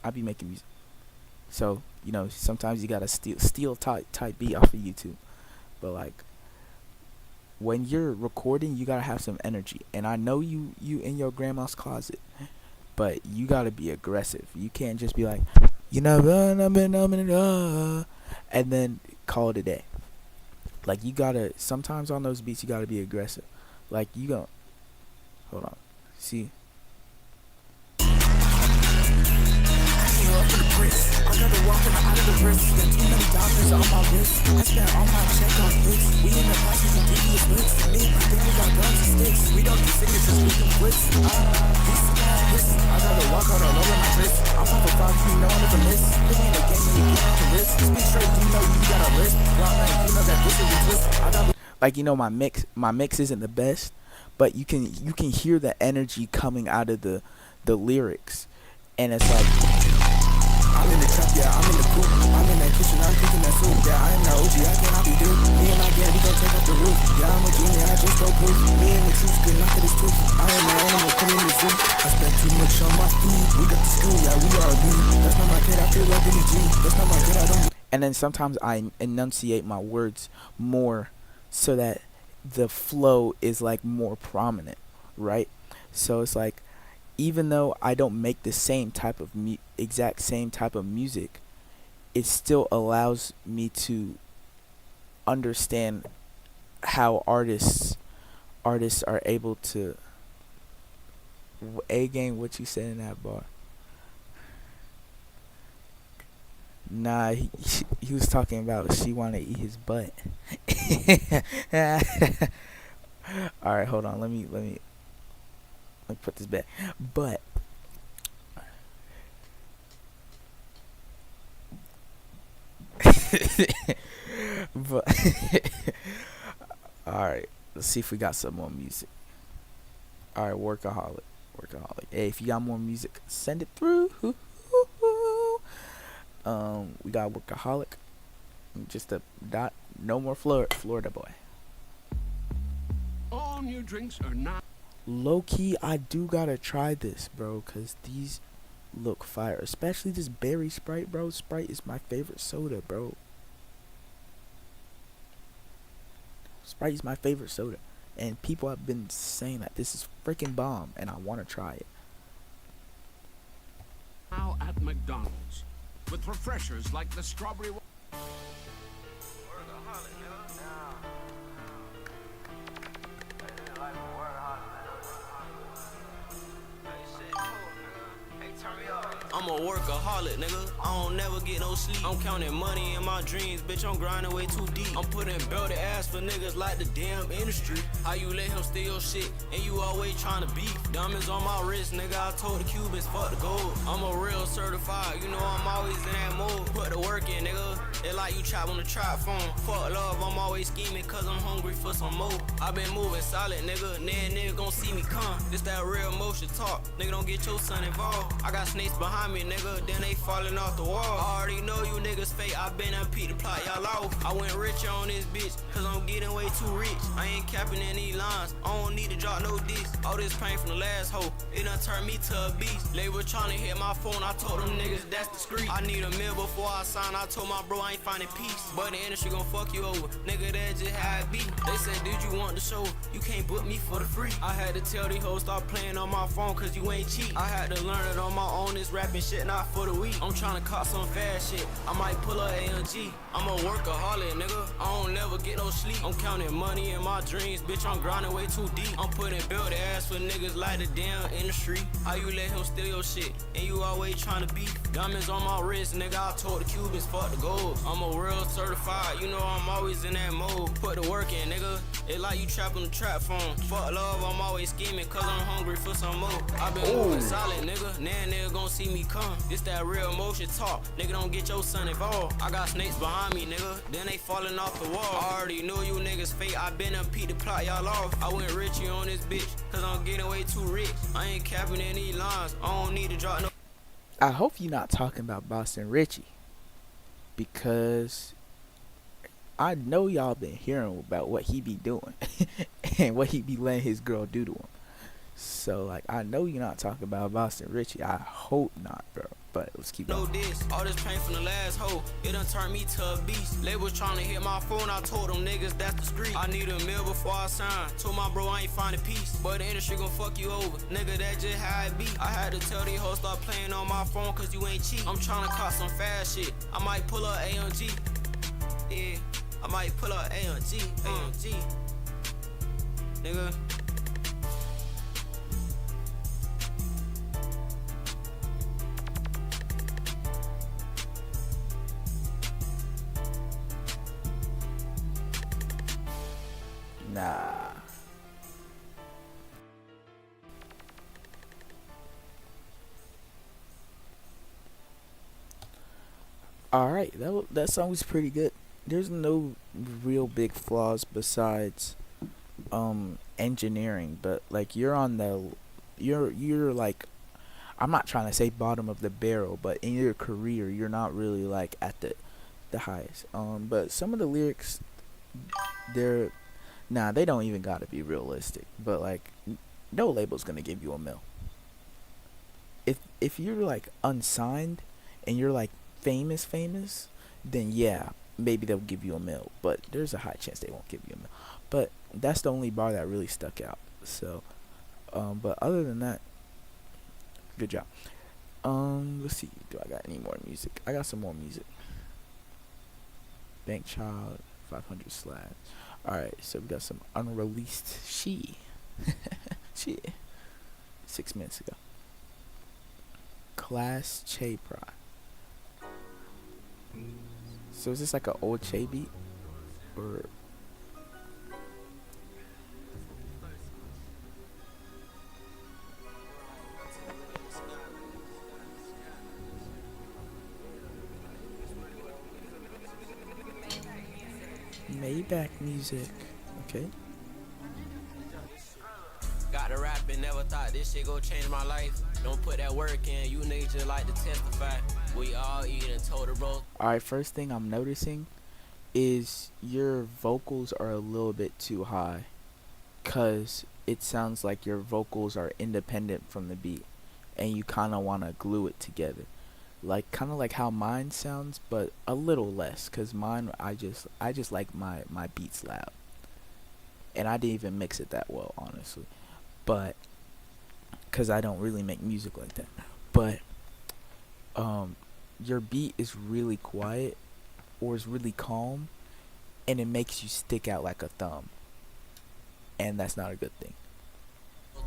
[SPEAKER 1] I be making music, so you know sometimes you gotta steal type beat off of YouTube, but like when you're recording, you gotta have some energy. And I know you in your grandma's closet, but you gotta be aggressive. You can't just be like, you know, and then call it a day. Like you gotta, sometimes on those beats you gotta be aggressive. Like you gon' hold on, see.
[SPEAKER 13] I gotta walk out of the wrist. Got too many dollars on my wrist. I spent all my check on hits. We in the process of devious hits. Me and my people got guns and sticks. We don't do signatures, we do flips. I gotta walk out all over my wrist. I'm off a 5, you know I never miss. Put me in the game, you get on the list. Speak straight, you know you got a list. Wow, man, you know that this is a twist.
[SPEAKER 1] Like you know, my mix isn't the best, but you can hear the energy coming out of the lyrics, and it's like.
[SPEAKER 13] I'm in the trap, yeah, I'm in the coop. I'm in that kitchen, I'm cooking that soup. Yeah, I am that OG, I cannot be duped. Me and my gang, we gon' take off the roof. Yeah, I'm a genius, I just go proof. Me and the truth, good knock at his tooth. I am the animal, come in the zoo. I spent too much on my food. We got the school, yeah, we are a group. That's not my kid, I feel like any G. That's not my kid, I don't.
[SPEAKER 1] And then sometimes I enunciate my words more so that the flow is like more prominent, right? So it's like, even though I don't make the same type of exact same type of music, it still allows me to understand how artists are able to. A game, what you said in that bar? Nah, he was talking about she want to eat his butt. All right, hold on. Let me put this back. But but all right, let's see if we got some more music. All right, workaholic. Hey, if you got more music, send it through. We got workaholic. Just a dot. No more Florida boy.
[SPEAKER 14] All new drinks are not.
[SPEAKER 1] Low key, I do gotta try this, bro, cause these look fire. Especially this berry Sprite, bro. Sprite is my favorite soda, bro. Sprite is my favorite soda. And people have been saying that this is freaking bomb, and I want to try it.
[SPEAKER 14] Now at McDonald's, with refreshers like the strawberry.
[SPEAKER 5] I'm a workaholic, nigga. I don't never get no sleep. I'm counting money in my dreams, bitch. I'm grinding way too deep. I'm putting belted ass for niggas like the damn industry. How you let him steal your shit and you always trying to beef? Diamonds on my wrist, nigga. I told the Cubans, fuck the gold. I'm a real certified, you know I'm always in that mode. Put the work in, nigga. It like you trap on the trap phone. Fuck love, I'm always scheming cause I'm hungry for some more. I been moving solid, nigga. Nigga gon' see me come. This that real motion talk. Nigga, don't get your son involved. I got snakes behind me, nigga. Then they falling off the wall. I already know you niggas fake. I been up Pete the plot, y'all off. I went rich on this bitch cause I'm getting way too rich. I ain't capping any lines. I don't need to drop no discs. All this pain from the last hoe. It done turned me to a beast. Label tryna hit my phone. I told them niggas that's the street. I need a meal before I sign. I told my bro I ain't finding peace. But the industry gon' fuck you over. Nigga, that just how it be. They said, did you want the show? You can't book me for the free. I had to tell these hoes stop playing on my phone cause you ain't cheap. I had to learn it on my own. This rapping shit not for the weak. I'm tryna cop some fast shit. I might pull up AMG. I'm a workaholic, nigga. I don't never get no sleep. I'm counting money in my dreams. Bitch, I'm grinding way too deep. I'm putting build ass for niggas like the damn industry. How you let him steal your shit and you always tryna beef? Diamonds on my wrist, nigga. I told the Cubans, fuck the gold. I'm a real certified, you know I'm always in that mode. Put the work in, nigga. It like you trap on the trap phone. Fuck love, I'm always scheming cause I'm hungry for some more. I been moving solid, nigga. Nigga gon' see me come. This that real motion talk. Nigga, don't get your son involved. I got snakes behind me, nigga. Then they falling off the wall. I already know you niggas fake. I been up Pete the plot, y'all off. I went richy on this bitch cause I'm getting way too rich. I ain't capping any lines. I don't need to drop no.
[SPEAKER 1] I hope you're not talking about Boston Richie, because I know y'all been hearing about what he be doing and what he be letting his girl do to him. So like, I know you're not talking about Boston Richie. I hope not, bro. But let's keep going.
[SPEAKER 5] All this pain from the last hoe, it done turned me to a beast. Labels trying to hit my phone, I told them niggas that's the street. I need a meal before I sign. Told my bro I ain't finding peace. But the industry gon' fuck you over. Nigga, that just how it be. I had to tell these hoes stop playing on my phone cause you ain't cheap. I'm trying to cop some fast shit. I might pull up AMG. Yeah, I might pull up AMG. Nigga.
[SPEAKER 1] Nah. Alright, that song was pretty good. There's no real big flaws besides engineering, but like you're like, I'm not trying to say bottom of the barrel, but in your career you're not really like at the highest. But some of the lyrics, they don't even gotta be realistic. But like, no label's gonna give you a mill. If you're like unsigned and you're like famous, then yeah, maybe they'll give you a mill. But there's a high chance they won't give you a mill. But that's the only bar that really stuck out. So But other than that, good job. Let's see. Do I got any more music? I got some more music. Bank Child, 500 slash. Alright, so we got some unreleased She. She. 6 minutes ago. Class Che Prod. So is this like an old Che beat? Or Maybach music. Okay.
[SPEAKER 5] Got to rap and never thought this shit gon' change my life. Don't put that work in, you niggas just like to testify. We all eating total bro.
[SPEAKER 1] Alright, first thing I'm noticing is your vocals are a little bit too high. Cause it sounds like your vocals are independent from the beat. And you kinda wanna glue it together. Like kinda like how mine sounds, but a little less. Cause mine I just like my beats loud. And I didn't even mix it that well, honestly. But cause I don't really make music like that. But your beat is really quiet or is really calm, and it makes you stick out like a thumb, and that's not a good thing.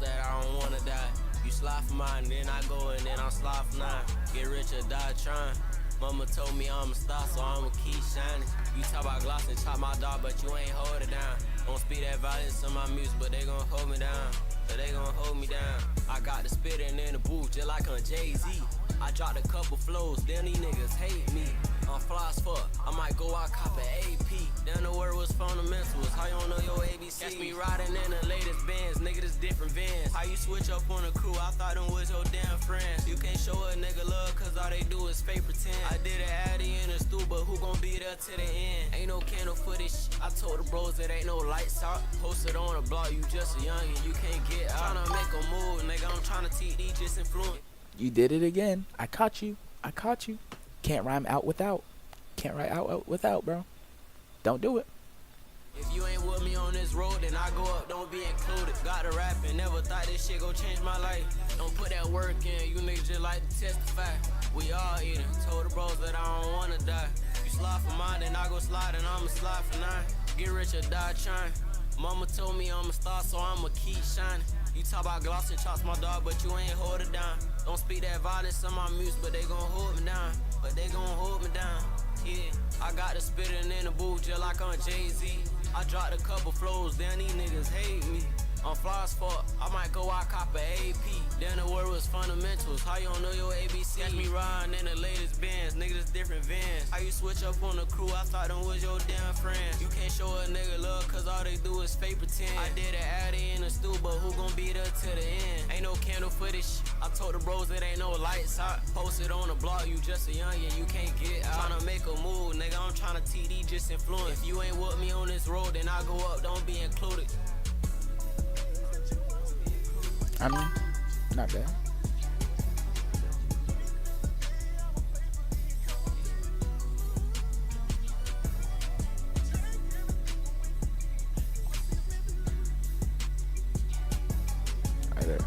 [SPEAKER 5] That I don't wanna die. You slide for mine, then I go and then I'm slide for nine. Get rich or die trying. Mama told me I'm a star, so I'ma keep shining. You talk about gloss and chop my dog, but you ain't hold it down. Don't speak that violence in my music, but they gon' hold me down. But they gon' hold me down. I got the spittin' in the booth just like on Jay-Z. I dropped a couple flows, then these niggas hate me. I'm fly as fuck, I might go out cop an AP. Then the word was fundamentals, how you don't know your ABC? Catch me riding in the latest bands, nigga, this different vans. How you switch up on the crew, I thought them was your damn friends. You can't show a nigga love, cause all they do is fake pretend. I did an addy in the stew, but who gon' be there to the end? Ain't no candle for this shit. I told the bros that ain't no lights out. Posted on the block, you just a youngin', you can't get out. Tryna make a move, nigga, I'm tryna teach these just influence.
[SPEAKER 1] You did it again. I caught you. Can't rhyme out without. Can't write out without, bro. Don't do it.
[SPEAKER 5] If you ain't with me on this road, then I go up, don't be included. Got to rap and never thought this shit gon' change my life. Don't put that work in, you niggas just like to testify. We all eating, told the bros that I don't wanna die. You slide for mine, then I go slide and I'ma slide for nine. Get rich or die trying. Mama told me I'm a star, so I'ma keep shining. You talk about gloss and chops my dog, but you ain't hold it down. Don't speak that violence in my music, but they gon' hold me down. But they gon' hold me down. Yeah, I got the spittin' in the booth just like on Jay-Z. I dropped a couple flows, then these niggas hate me. I'm fly as fuck, I might go out cop an AP. Then the word was fundamentals, how you don't know your ABC? Catch me riding in the latest bands, niggas different vans. How you switch up on the crew, I thought them was your damn friends. You can't show a nigga love, cause all they do is fake pretend. I did an addy in the stew, but who gon' be there to the end? Ain't no candle for this shit. I told the bros it ain't no lights out. Posted on the block, you just a youngin', you can't get out. Tryna make a move, nigga, I'm tryna TD just influence. If you ain't with me on this road, then I go up, don't be included.
[SPEAKER 1] I mean, not bad. Right there.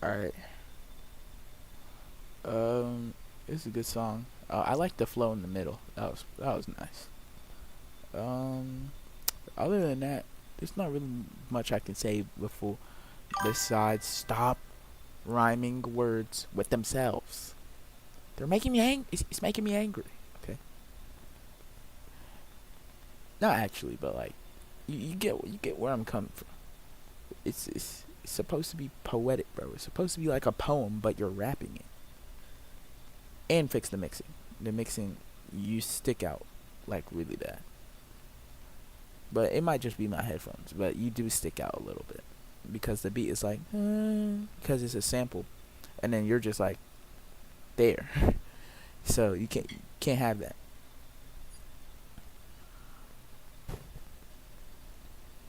[SPEAKER 1] Alright. It's a good song. I like the flow in the middle. That was nice. Other than that, there's not really much I can say besides stop rhyming words with themselves. They're making me angry. It's making me angry. Okay. Not actually, but like, you get where I'm coming from. It's supposed to be poetic, bro. It's supposed to be like a poem, but you're rapping it. And fix the mixing. The mixing, you stick out like really bad. But it might just be my headphones, but you do stick out a little bit because the beat is like because it's a sample, and then you're just like there. So you can't have that.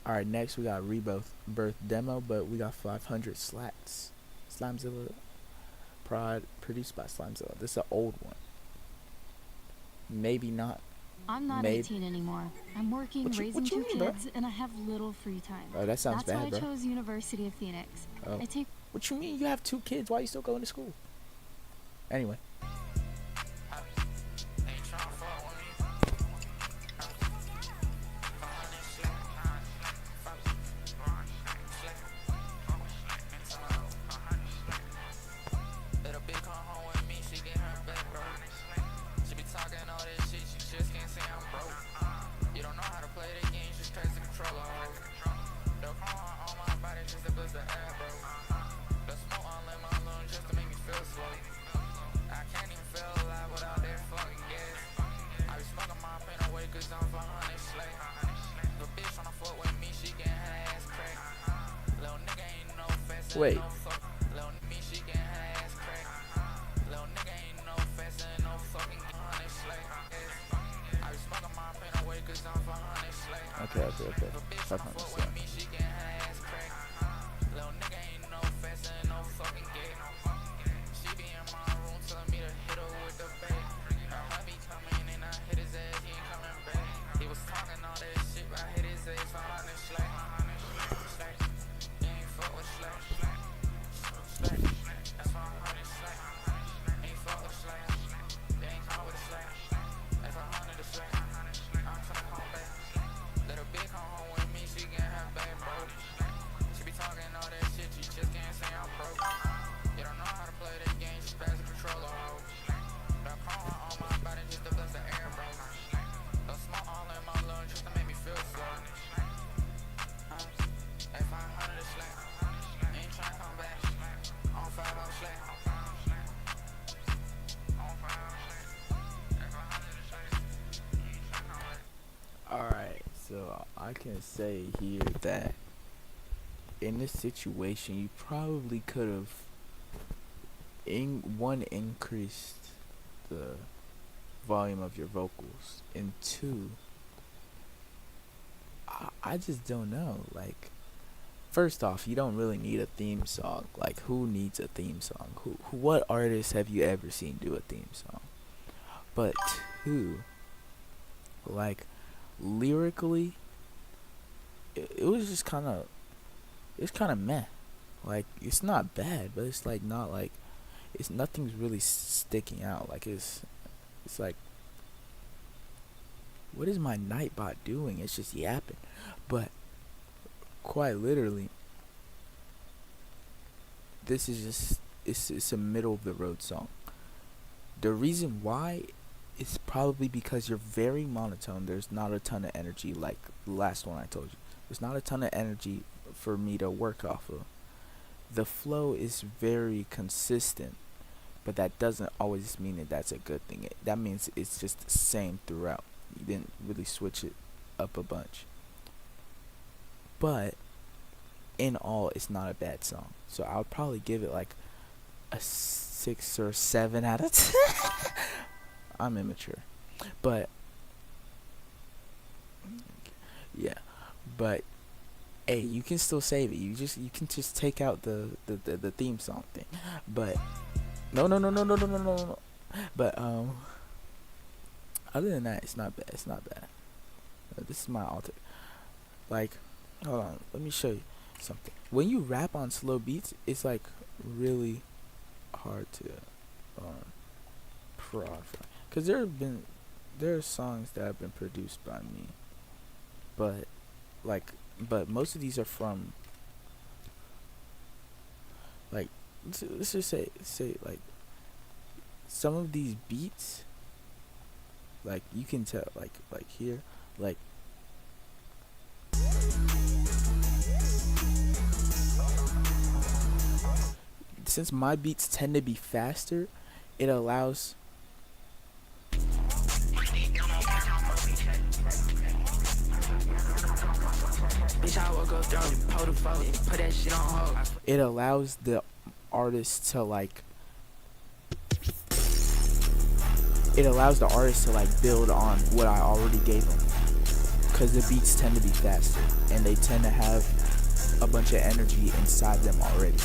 [SPEAKER 1] All right, next we got Rebirth demo, but we got 500 slats. Slimezilla Prod produced by Slimezilla. This is an old one. Maybe not
[SPEAKER 15] I'm not
[SPEAKER 1] Maybe.
[SPEAKER 15] 18 anymore. I'm working, raising
[SPEAKER 1] what you
[SPEAKER 15] 2
[SPEAKER 1] mean, bro?
[SPEAKER 15] kids, and I have little free time.
[SPEAKER 1] Oh, that sounds
[SPEAKER 15] That's
[SPEAKER 1] bad,
[SPEAKER 15] why
[SPEAKER 1] bro.
[SPEAKER 15] I chose University of Phoenix.
[SPEAKER 1] Oh.
[SPEAKER 15] I take.
[SPEAKER 1] What you mean you have 2 kids? Why are you still going to school? Anyway. Wait. Okay. 500 slack. Alright, so I can say here that in this situation you probably could have increased the volume of your vocals, and 2, I just don't know. Like, first off, you don't really need a theme song. Like, who needs a theme song? What artists have you ever seen do a theme song? But 2, like, lyrically, it was just kind of, it's kind of meh. Like, it's not bad, but it's like not like, it's nothing's really sticking out. Like, it's like, what is my Nightbot doing? It's just yapping. But quite literally, this is just, it's a middle of the road song. The reason why is probably because you're very monotone. There's not a ton of energy, like the last one I told you. There's not a ton of energy for me to work off of. The flow is very consistent, but that doesn't always mean that that's a good thing. That means it's just the same throughout. You didn't really switch it up a bunch. But in all, it's not a bad song. So I would probably give it like a 6 or 7 out of 10. I'm immature, but yeah. But hey, you can still save it. You can just take out the theme song thing. But no. But other than that, it's not bad. It's not bad. This is my alter. Like, hold on, let me show you something. When you rap on slow beats, it's like really hard to prod, because there are songs that have been produced by me, but most of these are from, like, let's just say like some of these beats, like you can tell, like here, like since my beats tend to be faster, it allows the artist to like build on what I already gave them, because the beats tend to be faster and they tend to have a bunch of energy inside them already.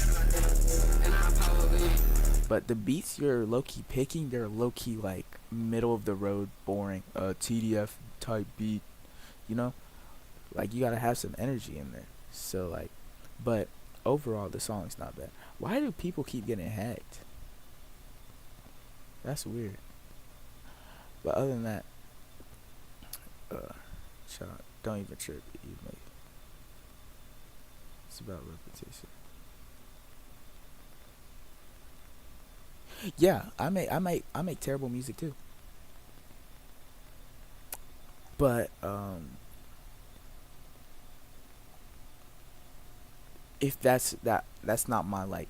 [SPEAKER 1] But the beats you're low-key picking, they're low-key like middle of the road, boring, TDF type beat, you know? Like you gotta have some energy in there. So like, but overall the song's not bad. Why do people keep getting hacked? That's weird. But other than that, shut up. Don't even trip. It's about repetition. Yeah, I make terrible music too. But if that's not my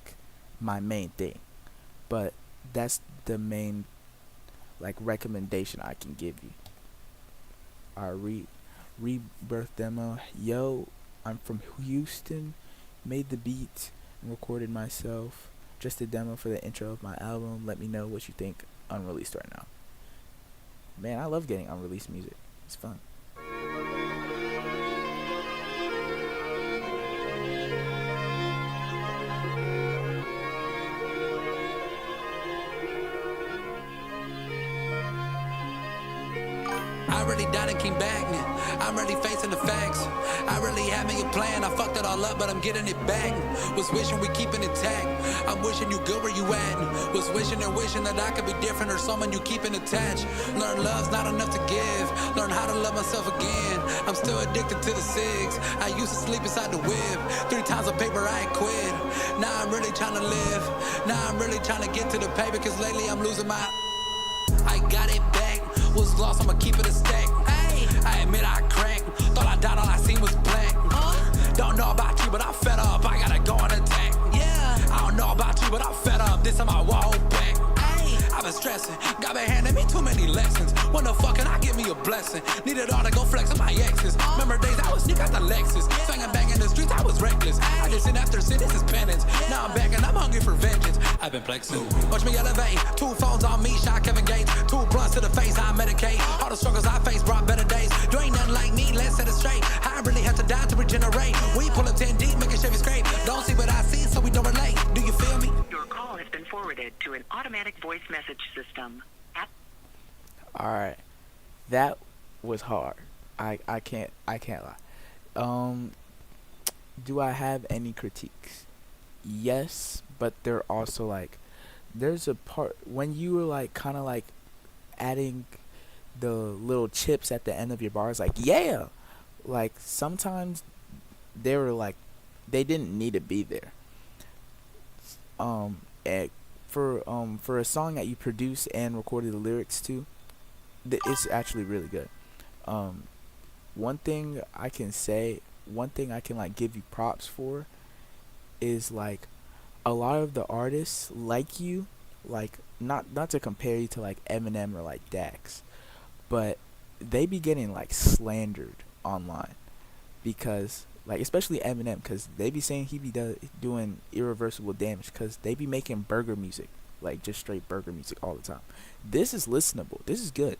[SPEAKER 1] my main thing. But that's the main like recommendation I can give you. Our rebirth demo. Yo, I'm from Houston, made the beat and recorded myself. Just a demo for the intro of my album. Let me know what you think unreleased right now. Man, I love getting unreleased music. It's fun.
[SPEAKER 16] I really died and came back. I'm really facing the facts. I really had me a plan. I fucked it all up, but I'm getting it back. Was wishing we keep it intact. I'm wishing you good where you at. Was wishing and wishing that I could be different or someone you keeping attached. Learn love's not enough to give. Learn how to love myself again. I'm still addicted to the cigs. I used to sleep inside the whip. 3 times of paper I ain't quit. Now I'm really trying to live. Now I'm really trying to get to the paper, cause lately I'm losing my... I got it back. Was lost, I'ma keep it a stack. Ay. I admit I cracked. Thought I died, all I seen was black. Don't know about you, but I'm fed up. I gotta go and attack. Yeah. I don't know about you, but I'm fed up. This time I won't back. Ay. I've been stressing. God been handing me too many lessons. When the fuck can I give me a blessing? Needed all to go flex on my exes. Remember days I was sneak out the Lexus. Swinging back in the streets, I was reckless. I just sin after sin, this is penance. Now I'm back and I'm hungry for vengeance. I've been plexing. Watch me elevate. 2 phones on me, shot Kevin Gates. 2 blunts to the face, I medicate. All the struggles I face brought better days. You ain't nothing like me, let's set it straight. I really have to die to regenerate. We pull up 10 deep, making Chevy scrape. Don't see what I see, so we don't relate. Do you feel me?
[SPEAKER 17] Your call has been forwarded to an automatic voice message system.
[SPEAKER 1] Alright. That was hard. I can't lie. Do I have any critiques? Yes, but they're also like, there's a part when you were like kind of like adding the little chips at the end of your bars, like yeah, like sometimes they were like they didn't need to be there. And for a song that you produced and recorded the lyrics to, it's actually really good. One thing I can like give you props for is like a lot of the artists like you, like not to compare you to like Eminem or like Dax, but they be getting like slandered online because like especially Eminem, because they be saying he be doing irreversible damage because they be making burger music, like just straight burger music all the time. This is listenable. This is good.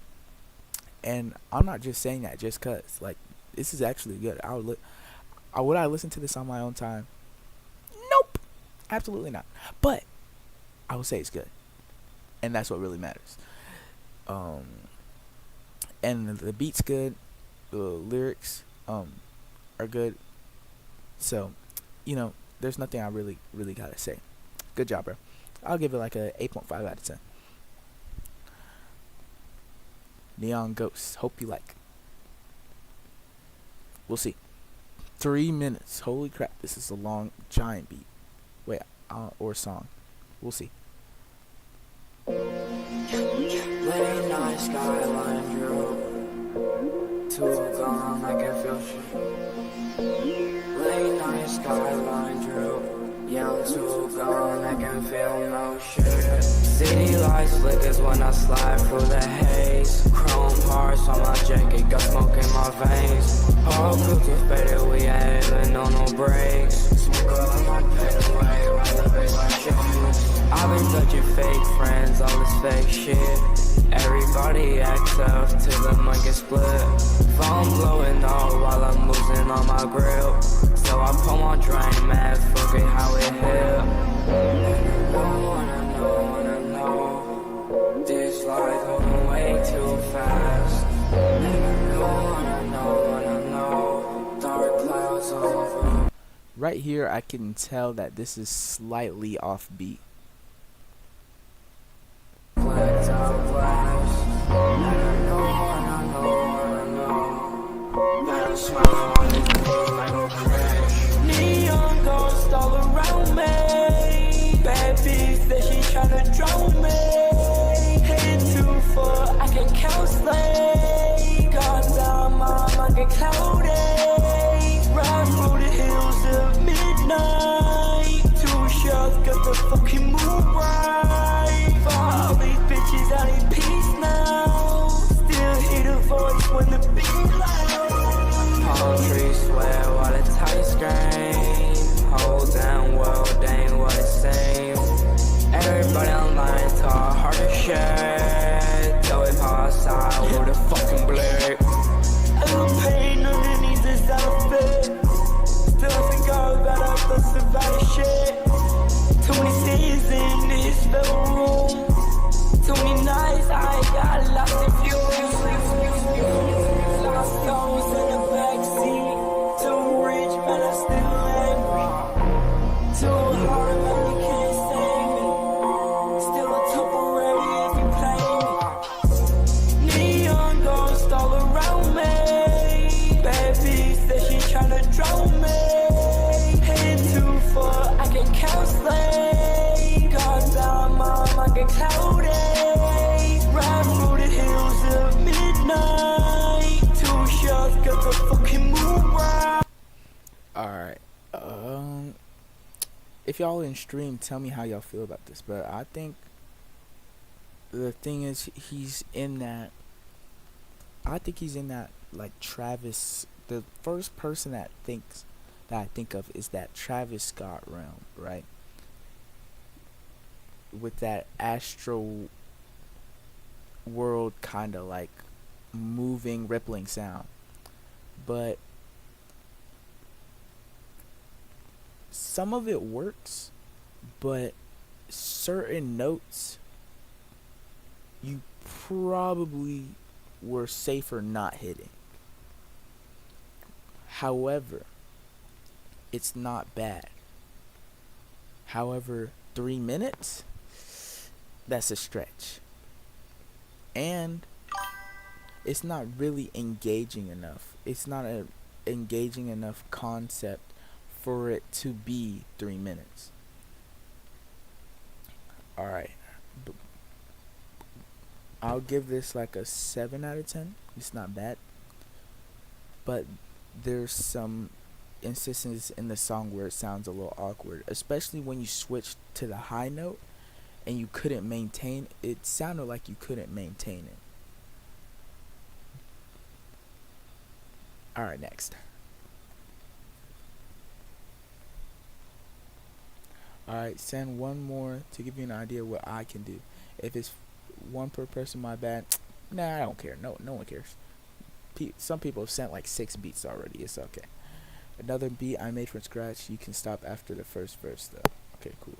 [SPEAKER 1] And I'm not just saying that just cause like this is actually good. Would I listen to this on my own time? Nope, absolutely not. But I would say it's good, and that's what really matters. And the beat's good, the lyrics are good. So, you know, there's nothing I really gotta say. Good job, bro. I'll give it like a 8.5 out of 10. Neon Ghosts. Hope you like. We'll see. 3 minutes. Holy crap. This is a long, giant beat. Wait, or song. We'll see.
[SPEAKER 18] Late night skyline drew. Too gone, I can feel shit. Late night skyline drew. Yeah, I'm too gone, I can feel no shit. City lights flickers when I slide through the haze. Chrome hearts on my jacket, got smoke in my veins. All crews are faded, we ain't even on no breaks. Smoke on my pet away, ride the bass like shit. I've been touching fake friends, all this fake shit. Everybody acts up till the money gets split. Phone blowing out while I'm losing on my grill. So I pull my drain, man, fuck it how it hit. And I wanna know
[SPEAKER 1] Right here, I can tell that this is slightly offbeat.
[SPEAKER 13] Neon ghosts all around me. Bad bitch that she tryna drown me. Headed too far, I can count slay. God's down, mom, I get cloudy. Ride through the hills of midnight. Two shots, got the fucking moon right. For all these bitches, I need peace now. Still hear the voice when the beat loud. Palm trees sway while the tight scream. Hold down, well, dang, what it seems. Everybody online talk hard as shit. Throw it outside with a fucking blade. A little pain underneath this outfit. Still I think all about all the survival shit. Too many scenes in this little room. Too many nights I got lost in fumes. Lost souls in the backseat. Too rich, but I'm still angry. Too hard, man, you can't save me. Still a temporary if you play me. Neon ghosts all around me. Bad bitch that she tryna drown me. Headed too far, I can count slay. God's down, mom, I get cloudy. Ride through the hills of midnight. Two shots, got the fucking moon right.
[SPEAKER 1] Alright. If y'all in stream, tell me how y'all feel about this. But I think the thing is, he's in that. I think he's in that, like, Travis. The first person that I think of is that Travis Scott realm, right? With that Astro World kind of like moving, rippling sound. But some of it works, but certain notes you probably were safer not hitting. However, it's not bad. However, 3 minutes, that's a stretch. And it's not really engaging enough. It's not a engaging enough concept for it to be 3 minutes. Alright. I'll give this like a 7 out of 10. It's not bad. But there's some instances in the song where it sounds a little awkward. Especially when you switch to the high note and you couldn't maintain. It sounded like you couldn't maintain it. Alright, next. Alright, send one more to give you an idea what I can do. If it's one per person, my bad. Nah, I don't care. No one cares. Some people have sent like 6 beats already. It's okay. Another beat I made from scratch. You can stop after the first verse though. Okay, cool.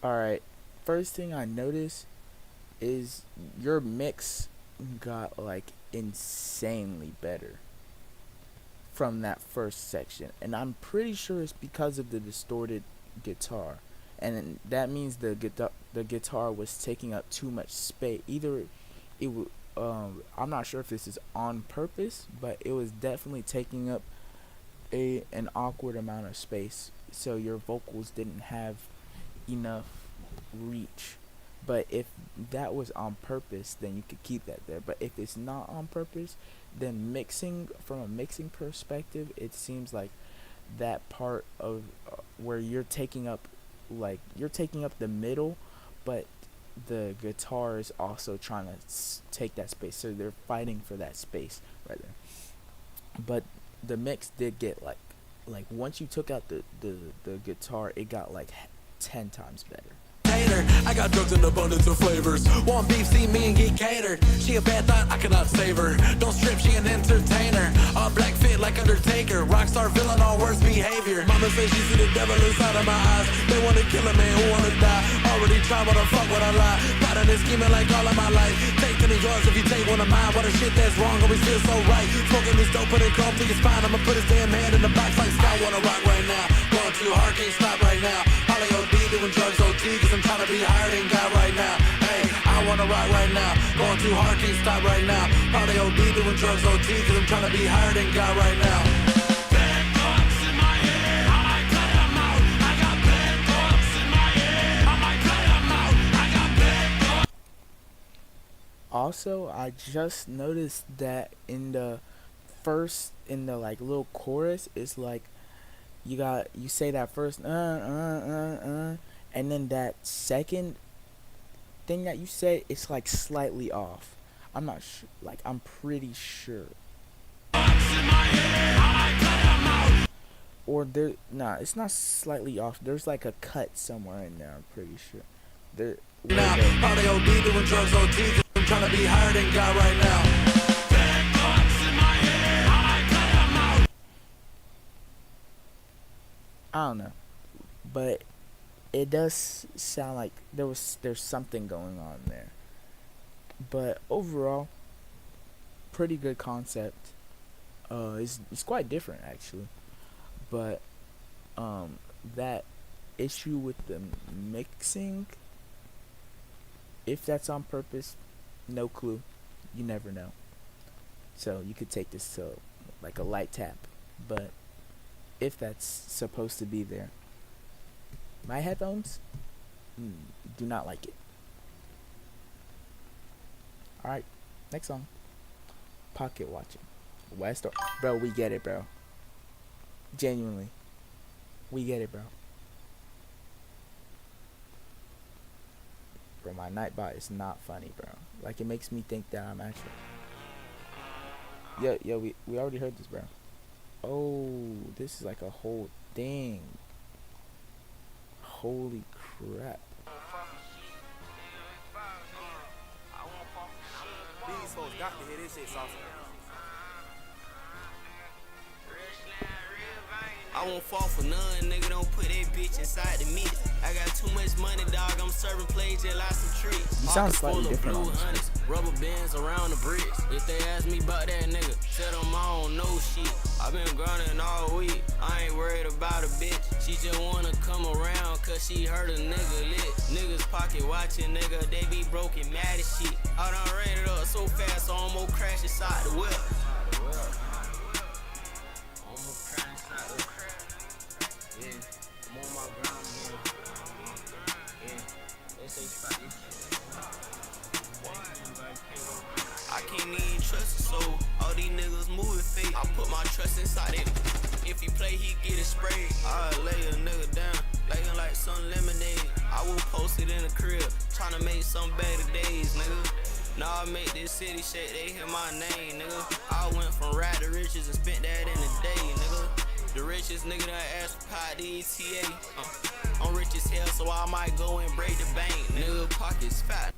[SPEAKER 1] Alright, first thing I noticed is your mix got like insanely better from that first section, and I'm pretty sure it's because of the distorted guitar, and that means the guitar was taking up too much space. Either it I'm not sure if this is on purpose, but it was definitely taking up an awkward amount of space, so your vocals didn't have enough reach. But if that was on purpose, then you could keep that there. But if it's not on purpose, then from a mixing perspective, it seems like that part of where you're taking up the middle, but the guitar is also trying to take that space, so they're fighting for that space right there. but the mix did get like once you took out the guitar, it got like 10 times better.
[SPEAKER 16] I got drugs in abundance of flavors. Want beef, see me and get catered. She a bad thought, I cannot save her. Don't strip, she an entertainer. All black fit like Undertaker. Rockstar villain, all worst behavior. Mama says she see the devil inside of my eyes. They wanna kill a man, who wanna die? Already tried, what the fuck would I lie? Plotting and scheming like all of my life. Take 10 of yours if you take one of mine. What a shit that's wrong, always feel so right. Smoking this dope, put it chrome to your spine. I'ma put his damn hand in the box like Scott. Wanna rock right now. Going too hard, can't stop right now. Poly OD, doing drugs OT, cause I'm trying to be higher than God right now. Hey, I wanna rock right now. Going too hard, can't stop right now. Poly OD, doing drugs OT, cause I'm trying to be higher than God right now. Bad thoughts in my head, I might cut them out. I got bad thoughts in my head, I might cut them out. I got bad thoughts.
[SPEAKER 1] Also, I just noticed that in the like little chorus, it's like you say that first and then that second thing that you say, it's like slightly off. I'm not sure, like I'm pretty sure. Or it's not slightly off. There's like a cut somewhere in there. I'm pretty sure.
[SPEAKER 16] Now, all they OD doing drugs OT, cause I'm trying to be higher than God right now. Bad thoughts in my head, I might cut them out.
[SPEAKER 1] I don't know, but it does sound like there's something going on there. But overall, pretty good concept. It's quite different actually, but that issue with the mixing, if that's on purpose, no clue. You never know. So you could take this to like a light tap, but if that's supposed to be there, my headphones do not like it. Alright, next song. Pocket watching. West or bro, we get it, bro. Genuinely. We get it, bro. Bro, my Nightbot is not funny, bro. Like, it makes me think that I'm actually... Yo, we already heard this, bro. Oh, this is like a whole thing. Holy crap.
[SPEAKER 7] These folks got to hear this shit, sauce.
[SPEAKER 19] I won't fall for none, nigga, don't put that bitch inside the meat. I got too much money, dog, I'm serving plays, just like some treats.
[SPEAKER 1] You sound slightly different on this
[SPEAKER 19] honest, rubber bands around the bricks. If they ask me about that nigga, tell them I don't know shit. I been grinding all week, I ain't worried about a bitch. She just wanna come around, cause she heard a nigga lit. Niggas pocket watching, nigga, they be broken mad as shit. I done ran it up so fast, so I almost crash inside the whip. I can't even trust it, so all these niggas moving fake. I put my trust inside it. If he play, he get it sprayed. I lay a nigga down, laying like some lemonade. I will post it in the crib, tryna make some better days, nigga. Now I make this city shake, they hear my name, nigga. I went from rap to riches and spent that in a day, nigga. The richest nigga that asked for pot ETA. I'm rich as hell, so I might go and break the bank, nigga. Pockets fat.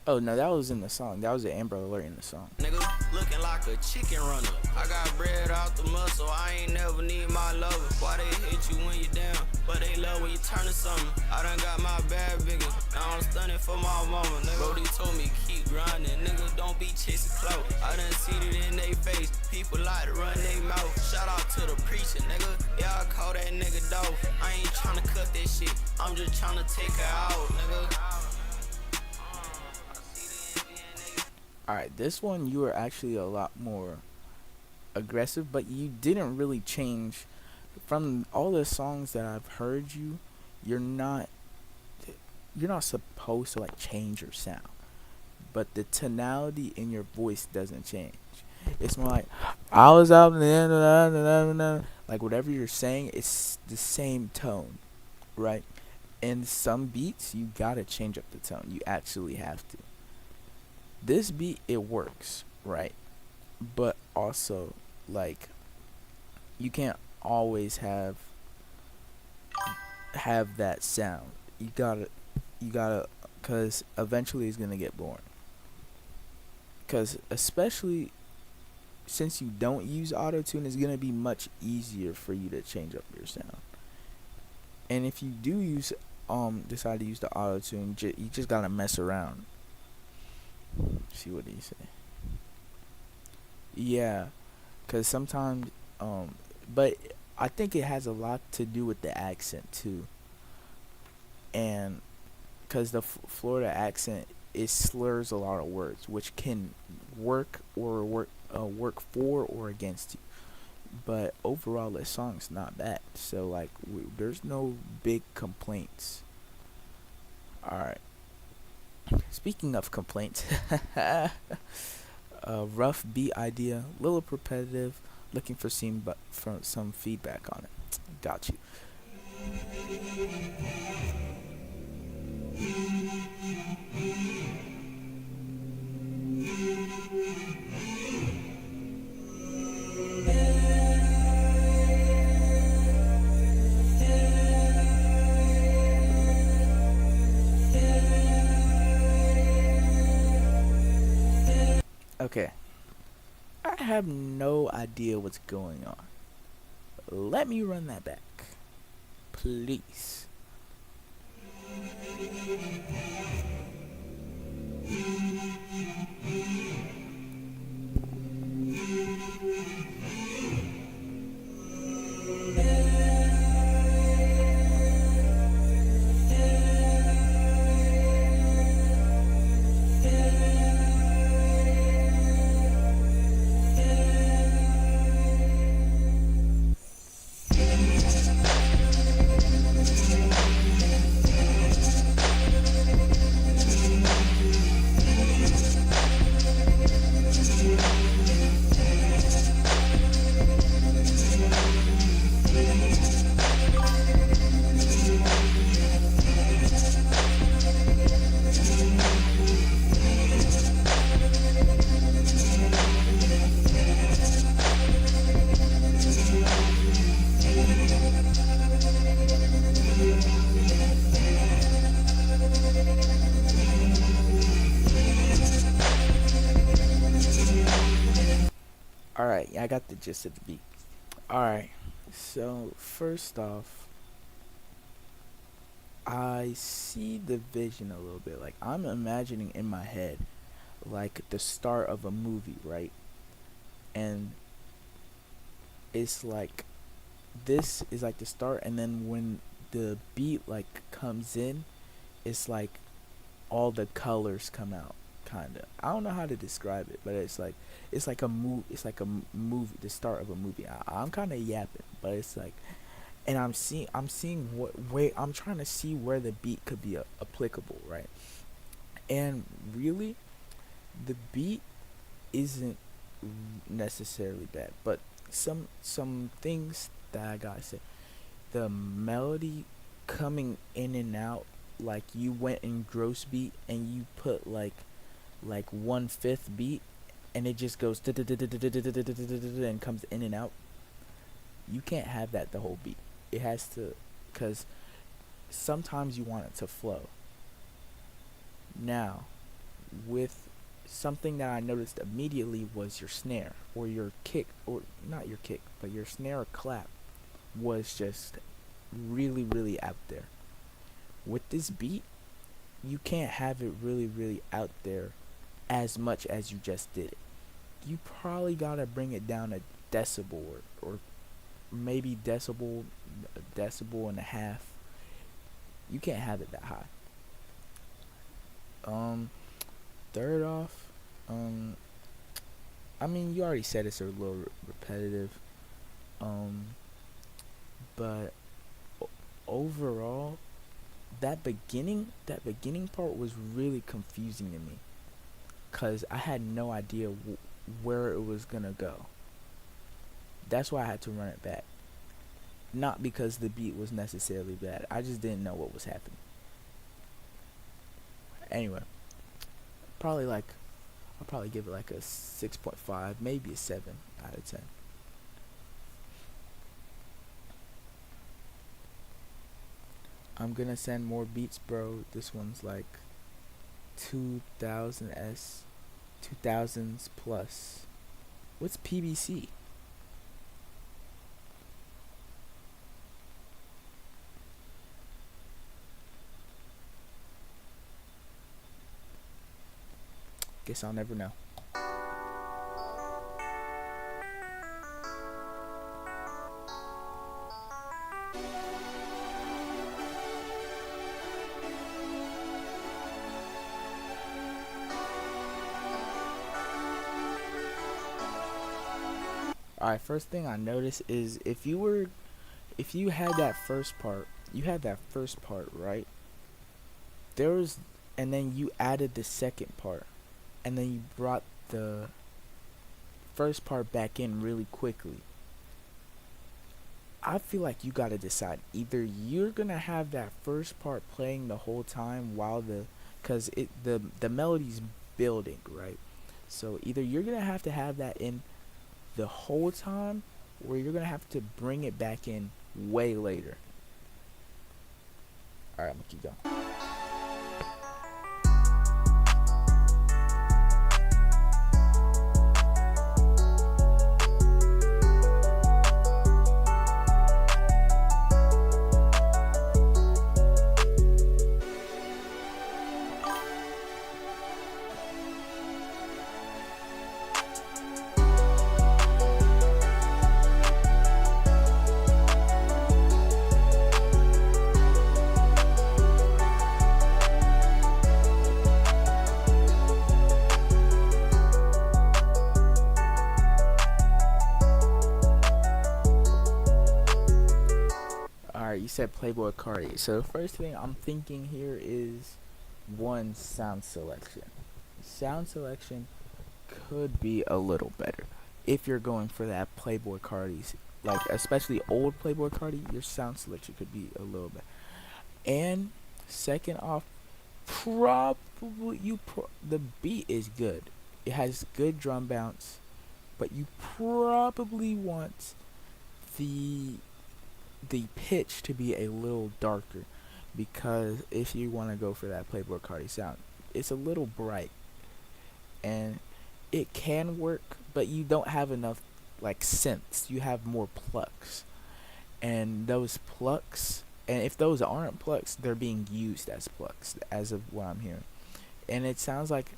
[SPEAKER 1] Oh no, that was in the song. That was the Amber Alert in the song.
[SPEAKER 19] Nigga, looking like a chicken runner. I got bread out the muscle. I ain't never need my lover. Why they hate you when you down, but they love when you turn to something. I done got my bag bigger. Now I'm stunning for my mama, nigga. Brody told me keep grinding, nigga. Don't be chasing clout. I done seen it in they face. People like to run they mouth. Shout out to the preacher, nigga. Yeah, I call that nigga dog. I ain't tryna cut that shit. I'm just tryna take her out, nigga.
[SPEAKER 1] Alright, this one you were actually a lot more aggressive, but you didn't really change. From all the songs that I've heard you're not supposed to like change your sound, but the tonality in your voice doesn't change. It's more like I was out there, like whatever you're saying, it's the same tone, right? In some beats you gotta change up the tone. You actually have to. This beat, it works, right? but also like you can't always have that sound. You gotta cuz eventually it's going to get boring. Cuz especially since you don't use auto tune, it's going to be much easier for you to change up your sound. And if you do use decide to use the auto tune, you just got to mess around. See what he say. Yeah, cuz sometimes but I think it has a lot to do with the accent too. And cuz the Florida accent, it slurs a lot of words which can work for or against you. But overall this song's not bad. So like there's no big complaints. All right. Speaking of complaints, rough beat idea, little repetitive, looking for some feedback on it. Got you. Okay. I have no idea what's going on. Let me run that back. Please. Alright, I got the gist of the beat. Alright, so first off, I see the vision a little bit. Like, I'm imagining in my head, like, the start of a movie, right? And it's like, this is like the start, and then when the beat, like, comes in, it's like all the colors come out. Kinda. I don't know how to describe it, but it's like a move. It's like a movie, the start of a movie. I'm kind of yapping, but it's like, and I'm seeing what way I'm trying to see where the beat could be applicable, right? And really, the beat isn't necessarily bad, but some things that I gotta say, the melody coming in and out, like you went in gross beat and you put like 1/5 beat and it just goes and comes in and out. You can't have that the whole beat. It has to, because sometimes you want it to flow. Now, with something that I noticed immediately was your snare or your kick, or not your kick, but your snare or clap was just really out there. With this beat, you can't have it really out there as much as you just did it. You probably gotta bring it down a decibel or maybe decibel and a half. You can't have it that high. Third off, I mean, you already said it's a little repetitive, but overall, that beginning part was really confusing to me, cause I had no idea where it was gonna go. That's why I had to run it back. Not because the beat was necessarily bad. I just didn't know what was happening. Anyway, probably like I'll probably give it like a 6.5, maybe a 7 out of 10. I'm gonna send more beats, bro. This one's like 2000s plus. What's PBC? Guess I'll never know. Alright, first thing I noticed is if you had that first part, right? And then you added the second part, and then you brought the first part back in really quickly. I feel like you gotta decide, either you're gonna have that first part playing the whole time while cause the melody's building, right? So either you're gonna have to have that in the whole time, or you're gonna have to bring it back in way later. Alright, I'm gonna keep going. You said Playboy Cardi. So the first thing I'm thinking here is one, sound selection. Sound selection could be a little better if you're going for that Playboy Cardi's, like especially old Playboy Cardi. Your sound selection could be a little bit. And second off, probably the beat is good. It has good drum bounce, but you probably want the pitch to be a little darker, because if you want to go for that Playboy Cardi sound, it's a little bright, and it can work, but you don't have enough like synths. You have more plucks, and those plucks, and if those aren't plucks, they're being used as plucks as of what I'm hearing. And it sounds like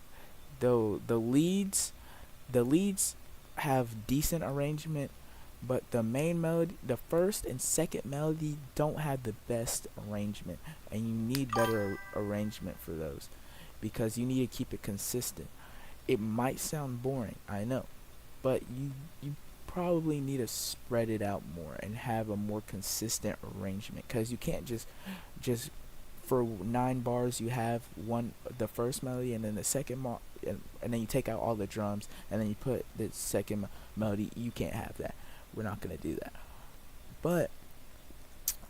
[SPEAKER 1] though the leads have decent arrangement, but the main melody, the first and second melody, don't have the best arrangement, and you need better arrangement for those, because you need to keep it consistent. It might sound boring, I know, but you probably need to spread it out more and have a more consistent arrangement, because you can't just for 9 bars you have the first melody and then the second and then you take out all the drums and then you put the second melody. You can't have that. We're not gonna do that. But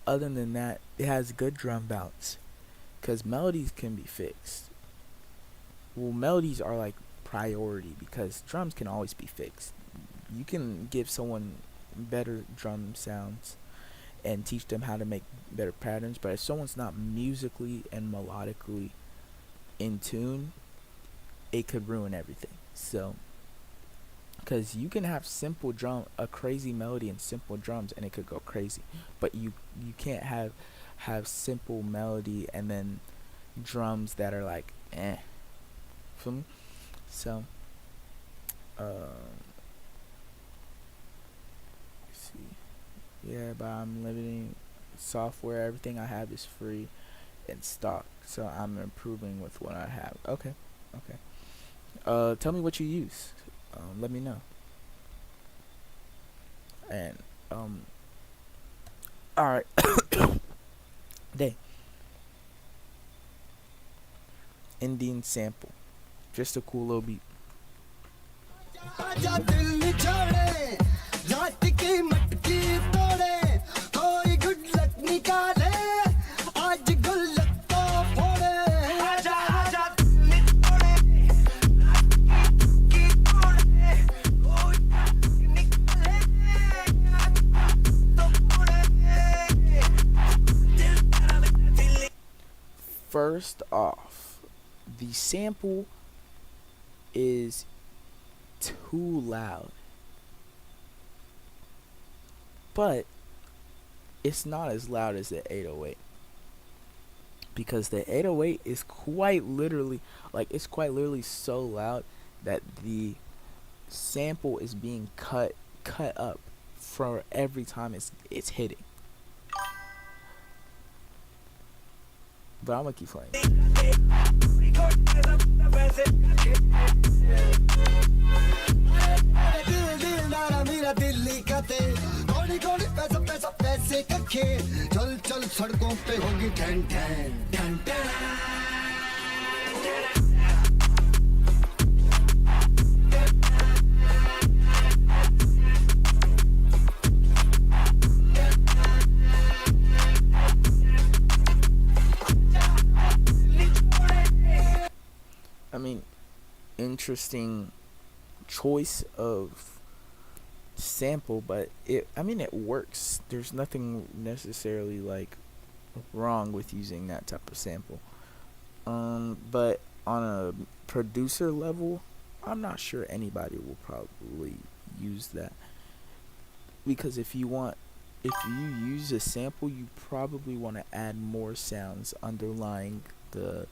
[SPEAKER 1] other than that, it has good drum bounce, because melodies can be fixed. Well, melodies are like priority, because drums can always be fixed. You can give someone better drum sounds and teach them how to make better patterns, but if someone's not musically and melodically in tune, it could ruin everything. So because you can have a crazy melody and simple drums, and it could go crazy, but you can't have simple melody and then drums that are like feel me? So let's see. Yeah, but I'm limiting software. Everything I have is free in stock, so I'm improving with what I have. Okay. Tell me what you use. Let me know. And alright. Day. Indian sample. Just a cool little beat. first off, the sample is too loud. But it's not as loud as the 808. Because the 808 is quite literally, it's quite literally so loud that the sample is being cut up for every time it's hitting. But I'm gonna keep playing. I mean, interesting choice of sample, but it works. There's nothing necessarily wrong with using that type of sample. But on a producer level, I'm not sure anybody will probably use that, because if you use a sample, you probably want to add more sounds underlying the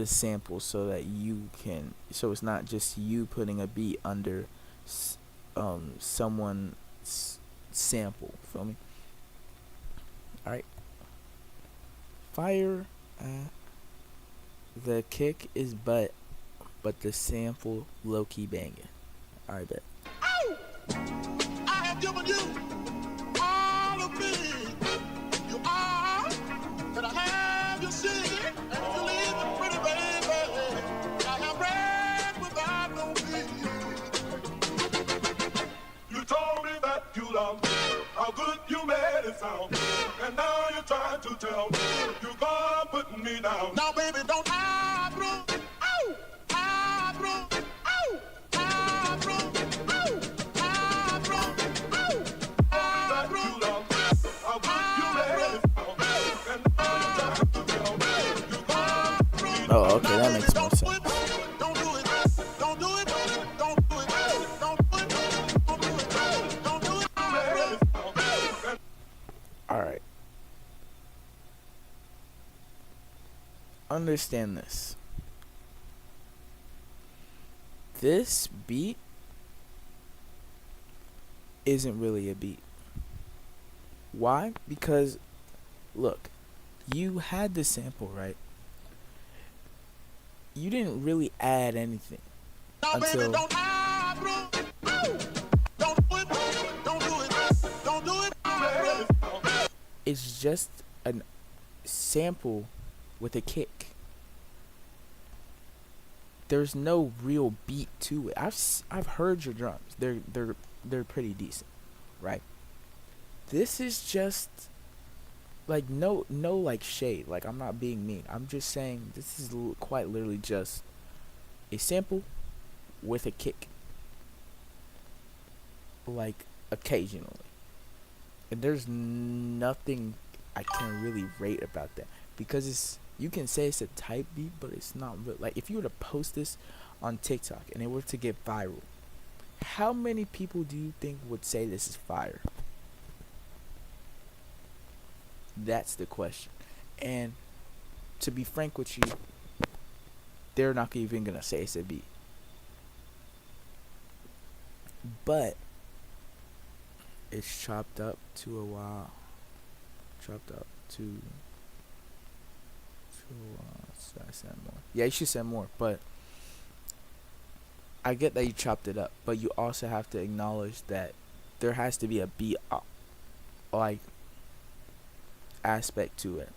[SPEAKER 1] sample, so that so it's not just you putting a beat under someone's sample. Feel me? All right. Fire. The kick is but the sample low key banging. All right, bet.
[SPEAKER 20] Oh! I have given you all of me. You are, but I have your seed, and if you leave it pretty baby, I have bread without no meat. You told me that you loved me, how good you made it sound, and now you're trying to tell me you're gonna put me down. Now, baby, don't I throw? Oh! I throw. Oh! I throw. Oh! I throw. Oh! I throw. How good you made it sound, and now you're trying to tell me you're gonna put me down.
[SPEAKER 1] Oh, okay, that makes more sense.
[SPEAKER 20] Don't do it. Don't do it. Don't do it. Don't do it. Don't do it. Don't do it.
[SPEAKER 1] All right. Understand this. This beat isn't really a beat. Why? Because, look, you had the sample, right? You didn't really add anything until it's just a sample with a kick. There's no real beat to it. I've heard your drums. They're pretty decent, right? This is just no shade. I'm not being mean. I'm just saying this is quite literally just a sample with a kick. Occasionally. And there's nothing I can really rate about that, because you can say it's a type beat, but it's not real. If you were to post this on TikTok and it were to get viral, how many people do you think would say this is fire? That's the question. And to be frank with you, they're not even gonna say it's a beat. But it's chopped up to a while. Chopped up to should I send more? Yeah, you should send more, but I get that you chopped it up, but you also have to acknowledge that there has to be a beat aspect to it,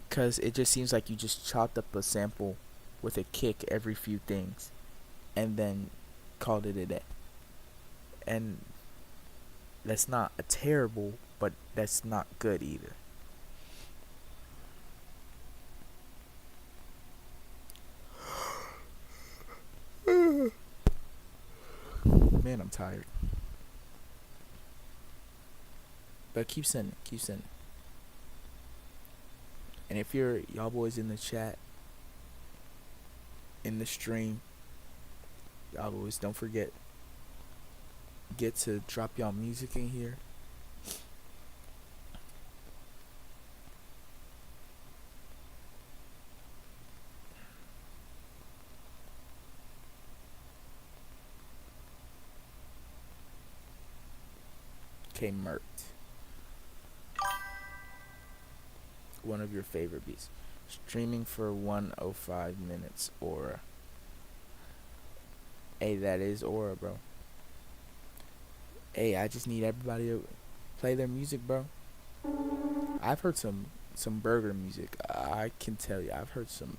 [SPEAKER 1] because it just seems like you just chopped up a sample with a kick every few things and then called it a day. And that's not a terrible, but that's not good either. Man, I'm tired. But keep sending. And if y'all boys in the chat, in the stream, y'all boys don't forget, get to drop y'all music in here. Okay, Mert. One of your favorite beats. Streaming for 105 minutes, Aura. Hey, that is Aura, bro. Hey, I just need everybody to play their music, bro. I've heard some burger music. I can tell you, I've heard some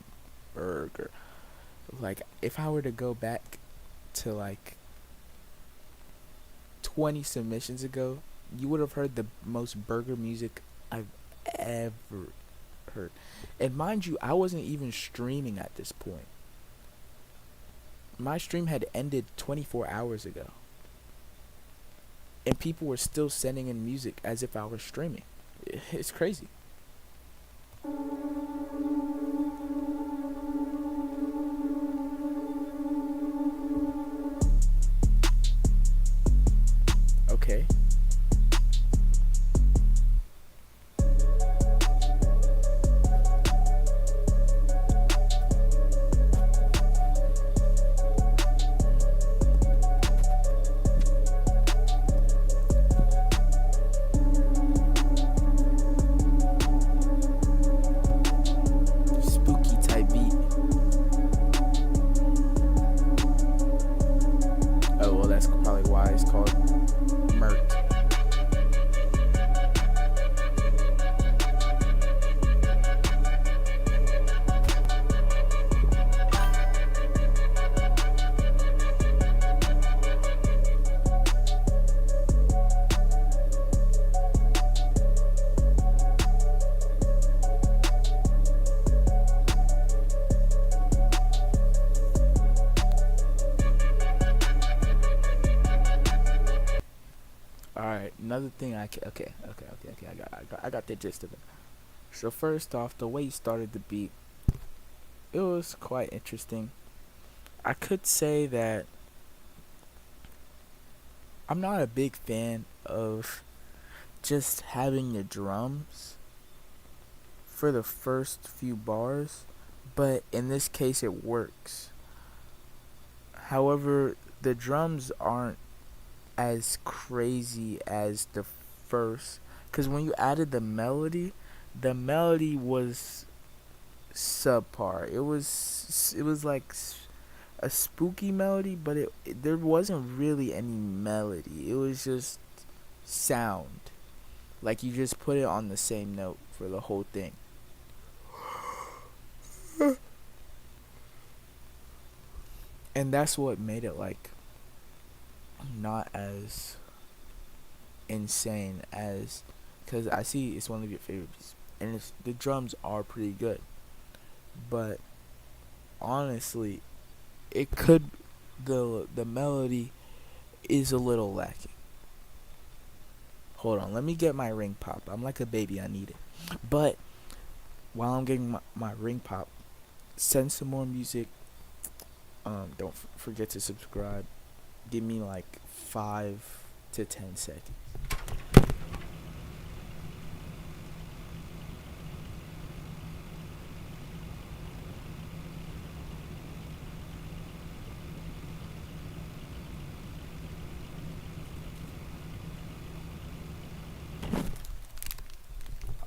[SPEAKER 1] burger. Like, if I were to go back to like 20 submissions ago, you would have heard the most burger music I've ever heard. And mind you, I wasn't even streaming at this point. My stream had ended 24 hours ago. And people were still sending in music as if I was streaming. It's crazy. Okay. Spooky type beat. Oh, well, that's probably why it's called Mert. Alright, another thing okay, I got the gist of it. So first off, the way you started the beat, it was quite interesting. I could say that I'm not a big fan of just having the drums for the first few bars, but in this case it works. However, the drums aren't as crazy as the first, because when you added the melody was subpar. It was like a spooky melody, but there wasn't really any melody. It was just sound, like you just put it on the same note for the whole thing. And that's what made it like not as insane as, because I see it's one of your favorites and the drums are pretty good, but honestly the melody is a little lacking. Hold on, let me get my ring pop. I'm like a baby, I need it. But while I'm getting my ring pop, send some more music. Don't forget to subscribe. Give me like 5 to 10 seconds.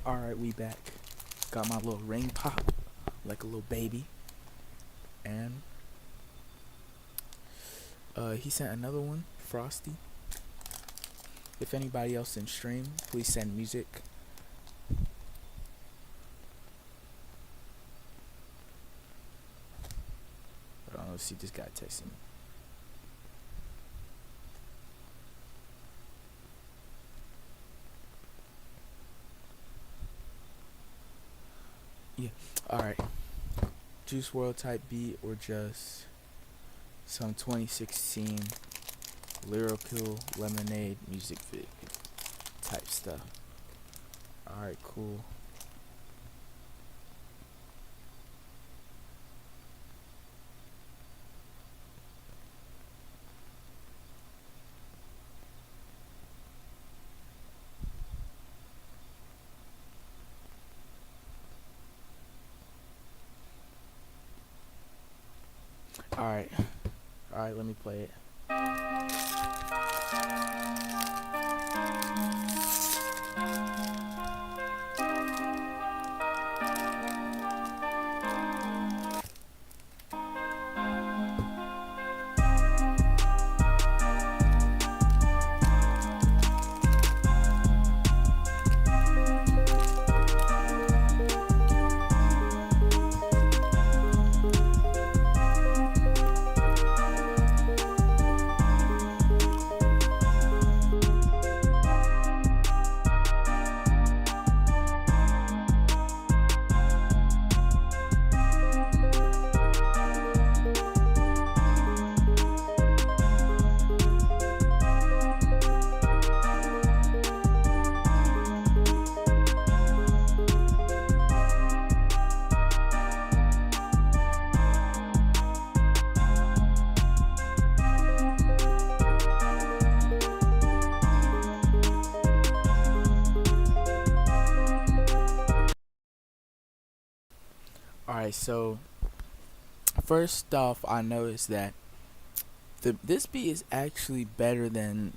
[SPEAKER 1] Alright, we back. Got my little ring pop like a little baby. And he sent another one, Frosty. If anybody else in stream, please send music. Let's see this guy texting me. Yeah, alright. Juice WRLD type beat or just some 2016 lyrical lemonade music video type stuff. Alright, cool. Alright, let me play it. Alright, so first off, I noticed that this beat is actually better than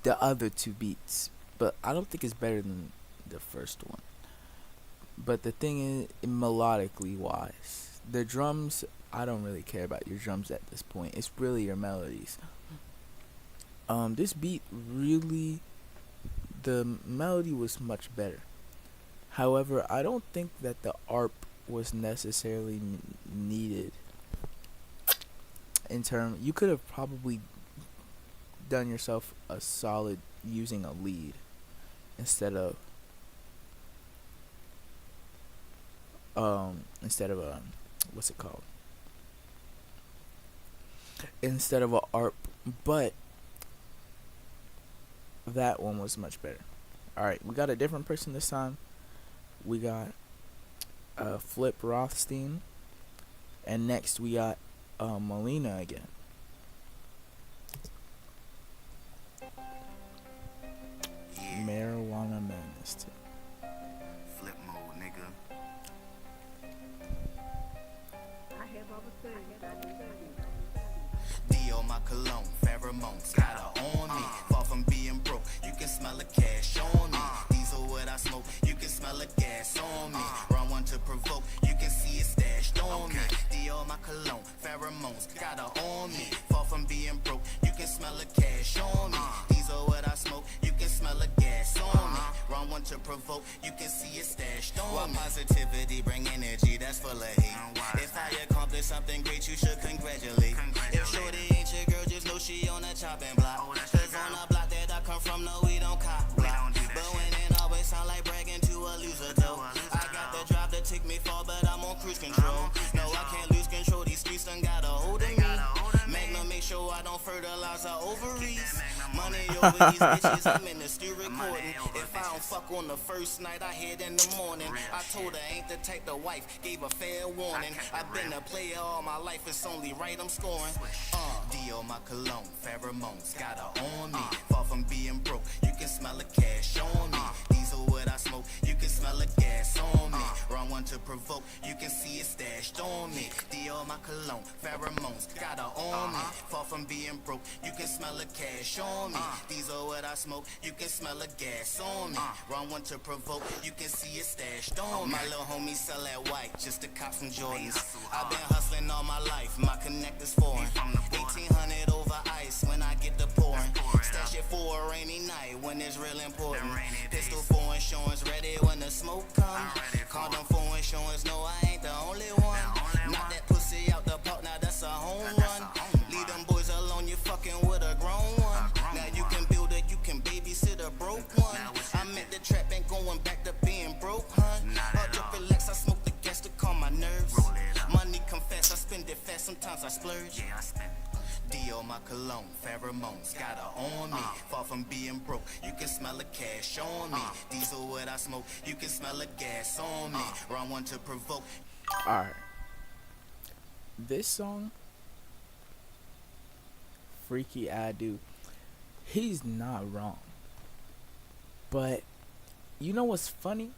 [SPEAKER 1] the other two beats, but I don't think it's better than the first one. But the thing is, melodically wise, the drums, I don't really care about your drums at this point. It's really your melodies. This beat really, the melody was much better. However, I don't think that the ARP was necessarily needed. In term, you could have probably done yourself a solid using a lead instead of what's it called? Instead of a ARP, but that one was much better. Alright, we got a different person this time. We got Flip Rothstein, and next we got Melina again.
[SPEAKER 21] Yeah.
[SPEAKER 1] Marijuana Madness too.
[SPEAKER 21] Flip mode, nigga. Dio, my cologne, pheromones, got her on me. Far from being broke, you can smell the cash on me. Diesel what I smoke, you can smell the gas on me. Run one to provoke, you can see it stashed on me. Dio, my cologne, pheromones, got her on me. Far from being broke, you can smell the cash on me. Diesel what I smoke, you can smell the gas on me. Run one to provoke, you can see it stashed on me. Positivity bring energy that's full of hate. If I accomplish something great, you should congratulate. If shorty ain't your girl, just know she on a chopping block. Cause on the block that I come from, no, we don't cop block. But when it always sound like bragging to a loser, though. I got the drive to take me far, but I'm on cruise control. No, I can't lose control, these streets done got a hold of me. Magnum, make sure I don't fertilize our ovaries. Money over these bitches, I'm in the stew recording. If I don't fuck on the first night, I hit in the morning. I told her ain't the type the wife, gave a fair warning. I've been a player all my life, it's only right I'm scoring. Dio, my cologne, pheromones, got her on me. Far from being broke, you can smell the cash on me. Diesel what I smoke, you can smell the gas on me. Run one to provoke, you can see it stashed on me. Dio, my cologne, pheromones, got her on me. Far from being broke, you can smell the cash on me. Diesel what I smoke, you can smell the gas on me. Run one to provoke, you can see it stashed on me. My little homie sell that white, just to cop some Jordans. I've been hustling all my life, my connect is foreign. 1800 over ice when I get the pouring. Stash it for a rainy night when it's real important. Pistol for insurance, ready when the smoke comes. Condom for insurance, no, I ain't the only one. Knock that pussy out the park, now that's a home run. Leave them boys alone, you fucking with a grown one. Now you can build it, you can babysit a broke one. I'm at the trap, ain't going back to being broke, hun. Hard to relax, I smoke the gas to calm my nerves. Money confess, I spend it fast, sometimes I splurge. Dio, my cologne, pheromones, got her on me. Far from being broke, you can smell the cash on me. Diesel what I smoke, you can smell the gas on me. Run one to provoke.
[SPEAKER 1] Alright. This song, Freaky I Do, he's not wrong. But you know what's funny?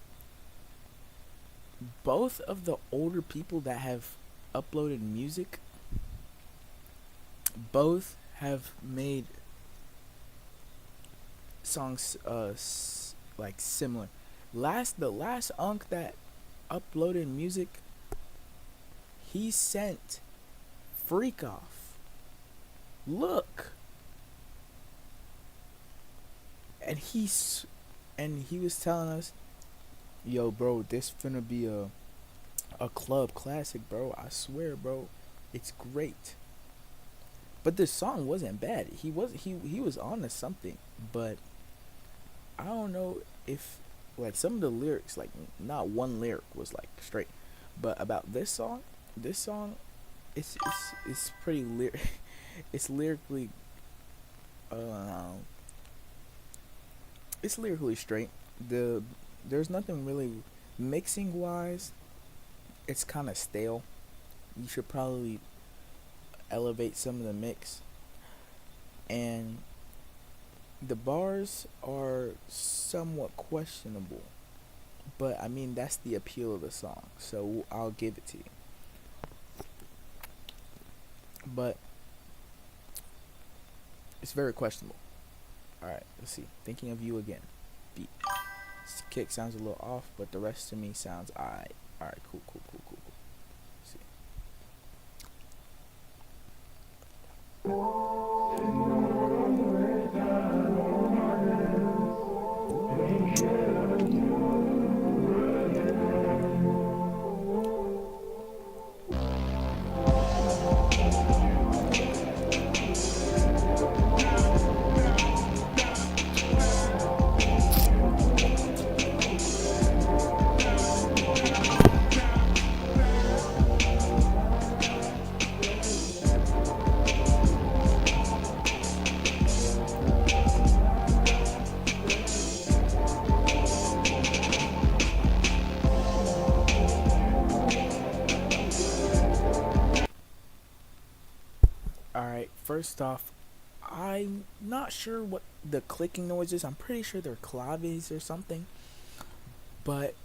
[SPEAKER 1] Both of the older people that have uploaded music both have made songs like similar. The last unk that uploaded music, he sent Freak Off. Look. And he was telling us, yo bro, this finna be a club classic, bro. I swear, bro. It's great. But this song wasn't bad. He was on to something, but I don't know if like some of the lyrics, like not one lyric was like straight. But about this song, it's pretty it's lyrically it's lyrically straight. There's nothing really mixing wise. It's kind of stale. You should probably elevate some of the mix, and the bars are somewhat questionable, but I mean that's the appeal of the song, so I'll give it to you. But it's very questionable. Alright, let's see. Thinking of You Again. Beat. This kick sounds a little off, but the rest to me sounds alright. Alright, cool. Let's see. Alright, first off, I'm not sure what the clicking noise is. I'm pretty sure they're claves or something. But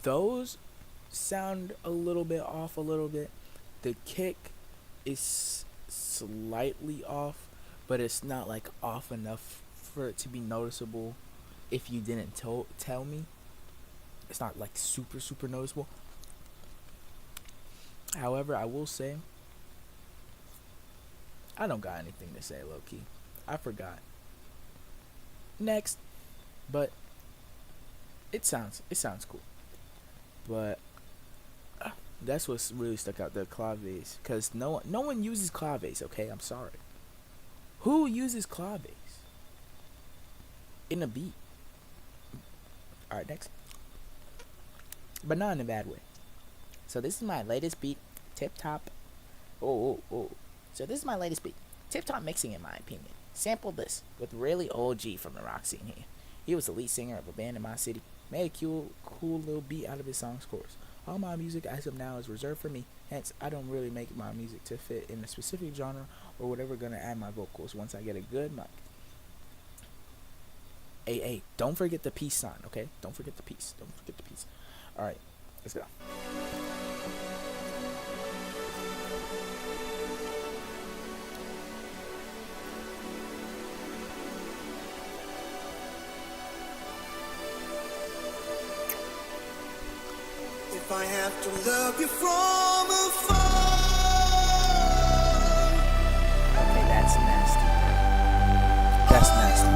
[SPEAKER 1] those sound a little bit off a little bit. The kick is slightly off, but it's not like off enough for it to be noticeable if you didn't tell me. It's not like super noticeable. However, I will say I don't got anything to say, low key. I forgot. Next, but it sounds cool. But that's what's really stuck out, the claves, because no one uses claves. Okay, I'm sorry. Who uses claves in a beat? All right, next, but not in a bad way. So this is my latest beat, Tip Top. Oh. So this is my latest beat. Tip Top mixing, in my opinion. Sample this with really old G from the rock scene here. He was the lead singer of a band in my city. Made a cool little beat out of his song's chorus. All my music as of now is reserved for me. Hence, I don't really make my music to fit in a specific genre or whatever gonna add my vocals once I get a good mic. Hey, don't forget the peace sign, okay? Don't forget the peace. Alright, let's go.
[SPEAKER 3] If I have to love you from afar.
[SPEAKER 1] Okay, that's nasty. That's nasty.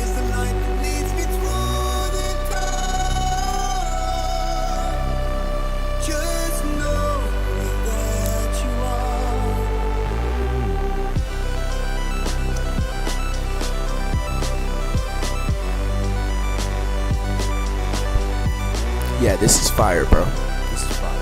[SPEAKER 3] Is the light that leads me through the dark. Just know that you
[SPEAKER 1] Yeah, this is fire, bro. This is fire.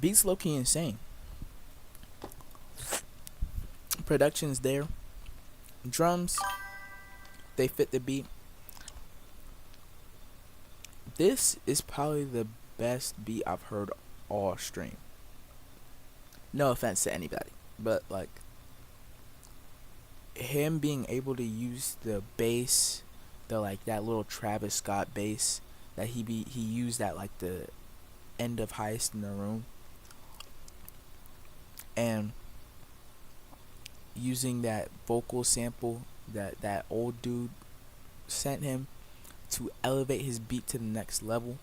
[SPEAKER 1] beat's low-key insane. Production's there. Drums, they fit the beat. This is probably the best beat I've heard all stream. No offense to anybody, but like him being able to use the bass, the like that little Travis Scott bass that he used at like the end of Heist in the Room, and using that vocal sample that old dude sent him to elevate his beat to the next level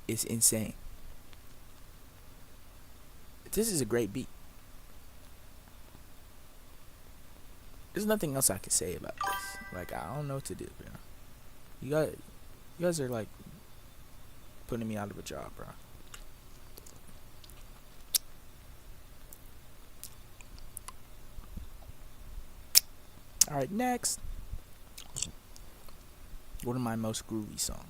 [SPEAKER 1] is insane. This is a great beat. There's nothing else I can say about this. Like, I don't know what to do, bro. You guys are like putting me out of a job, bro. Alright, next. One of my most groovy songs.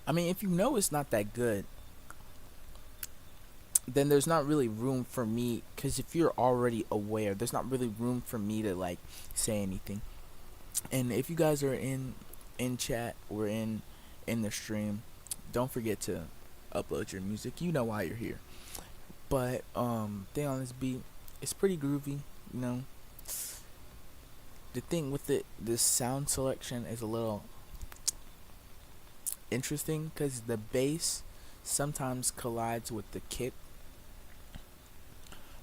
[SPEAKER 1] I mean, if you know it's not that good, then there's not really room for me, because if you're already aware, there's not really room for me to like say anything. And if you guys are in chat or in the stream, don't forget to upload your music. You know why you're here. But thing on this beat, it's pretty groovy, you know. The thing with it, the sound selection is a little interesting because the bass sometimes collides with the kick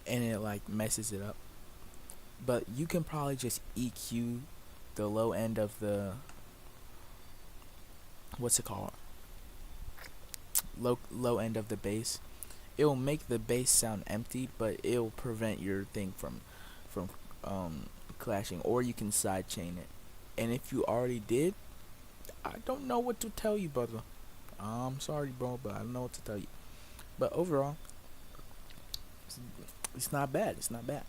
[SPEAKER 1] and it like messes it up. But you can probably just EQ the low end of the, what's it called, low end of the bass. It will make the bass sound empty, but it'll prevent your thing from clashing, or you can sidechain it. And if you already did, I don't know what to tell you, brother. I'm sorry, bro, but I don't know what to tell you. But overall, it's not bad. It's not bad.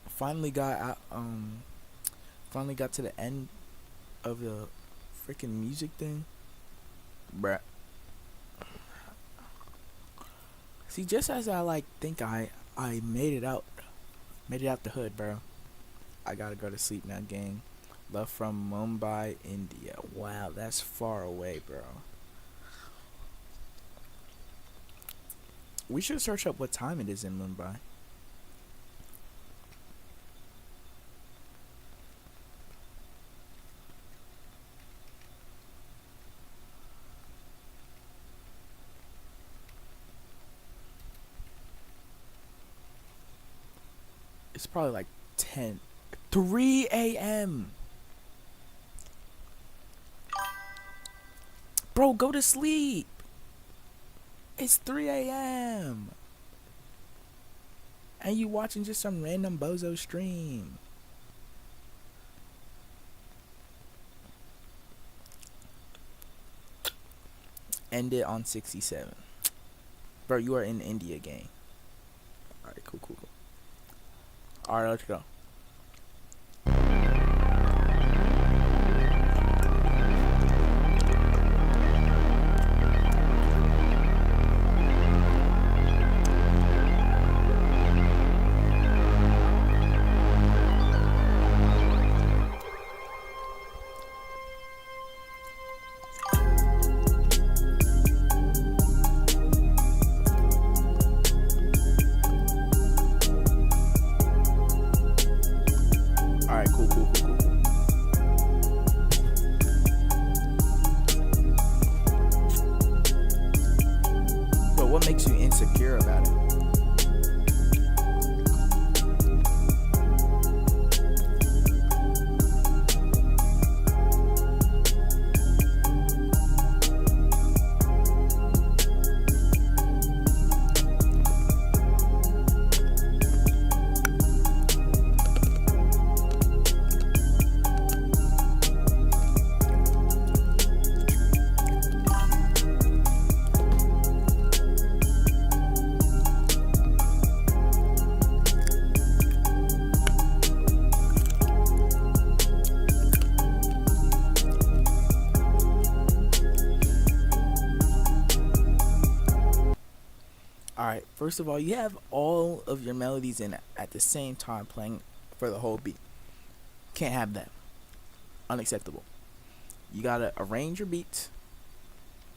[SPEAKER 1] Finally got to the end of the freaking music thing, bruh. See, just as I like think I made it out the hood, bro. I gotta go to sleep now, gang. Love from Mumbai, India. Wow, that's far away, bro. We should search up what time it is in Mumbai. It's probably like 3 a.m. Bro, go to sleep. It's 3 a.m. And you watching just some random bozo stream. End it on 67. Bro, you are in India, gang. Alright, cool. Alright, let's go. Alright, cool. But what makes you insecure about it? Alright, first of all, you have all of your melodies in at the same time playing for the whole beat. Can't have that. Unacceptable. You gotta arrange your beats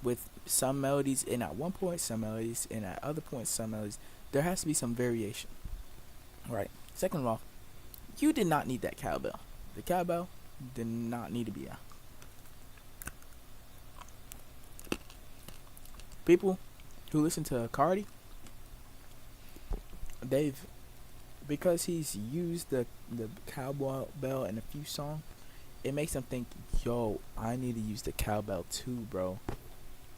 [SPEAKER 1] with some melodies in at one point, some melodies in at other points, some melodies. There has to be some variation. Right. Second of all, you did not need that cowbell. The cowbell did not need to be out. People who listen to Cardi, because he's used the cowbell in a few songs, it makes them think, yo, I need to use the cowbell too, bro.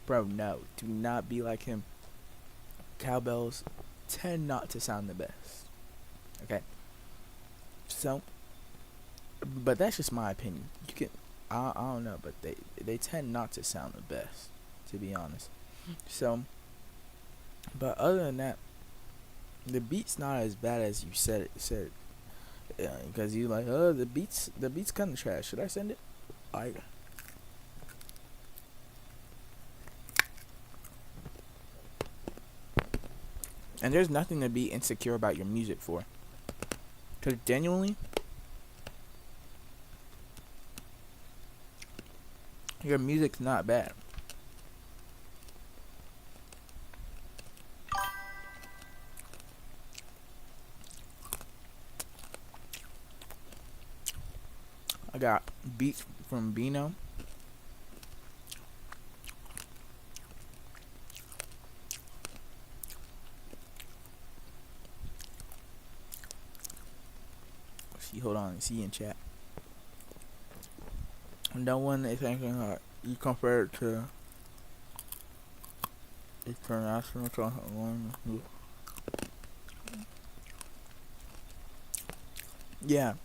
[SPEAKER 1] Bro, no, do not be like him. Cowbells tend not to sound the best. Okay. So, but that's just my opinion. You can, I don't know, but they tend not to sound the best, to be honest. So, but other than that, the beat's not as bad as you said it. Because you like, oh, the beat's kind of trash. Should I send it? And there's nothing to be insecure about your music for. Because genuinely, your music's not bad. I got beats from Bino. See, hold on, see in chat. And that one is thinking you compare it to international one. Yeah.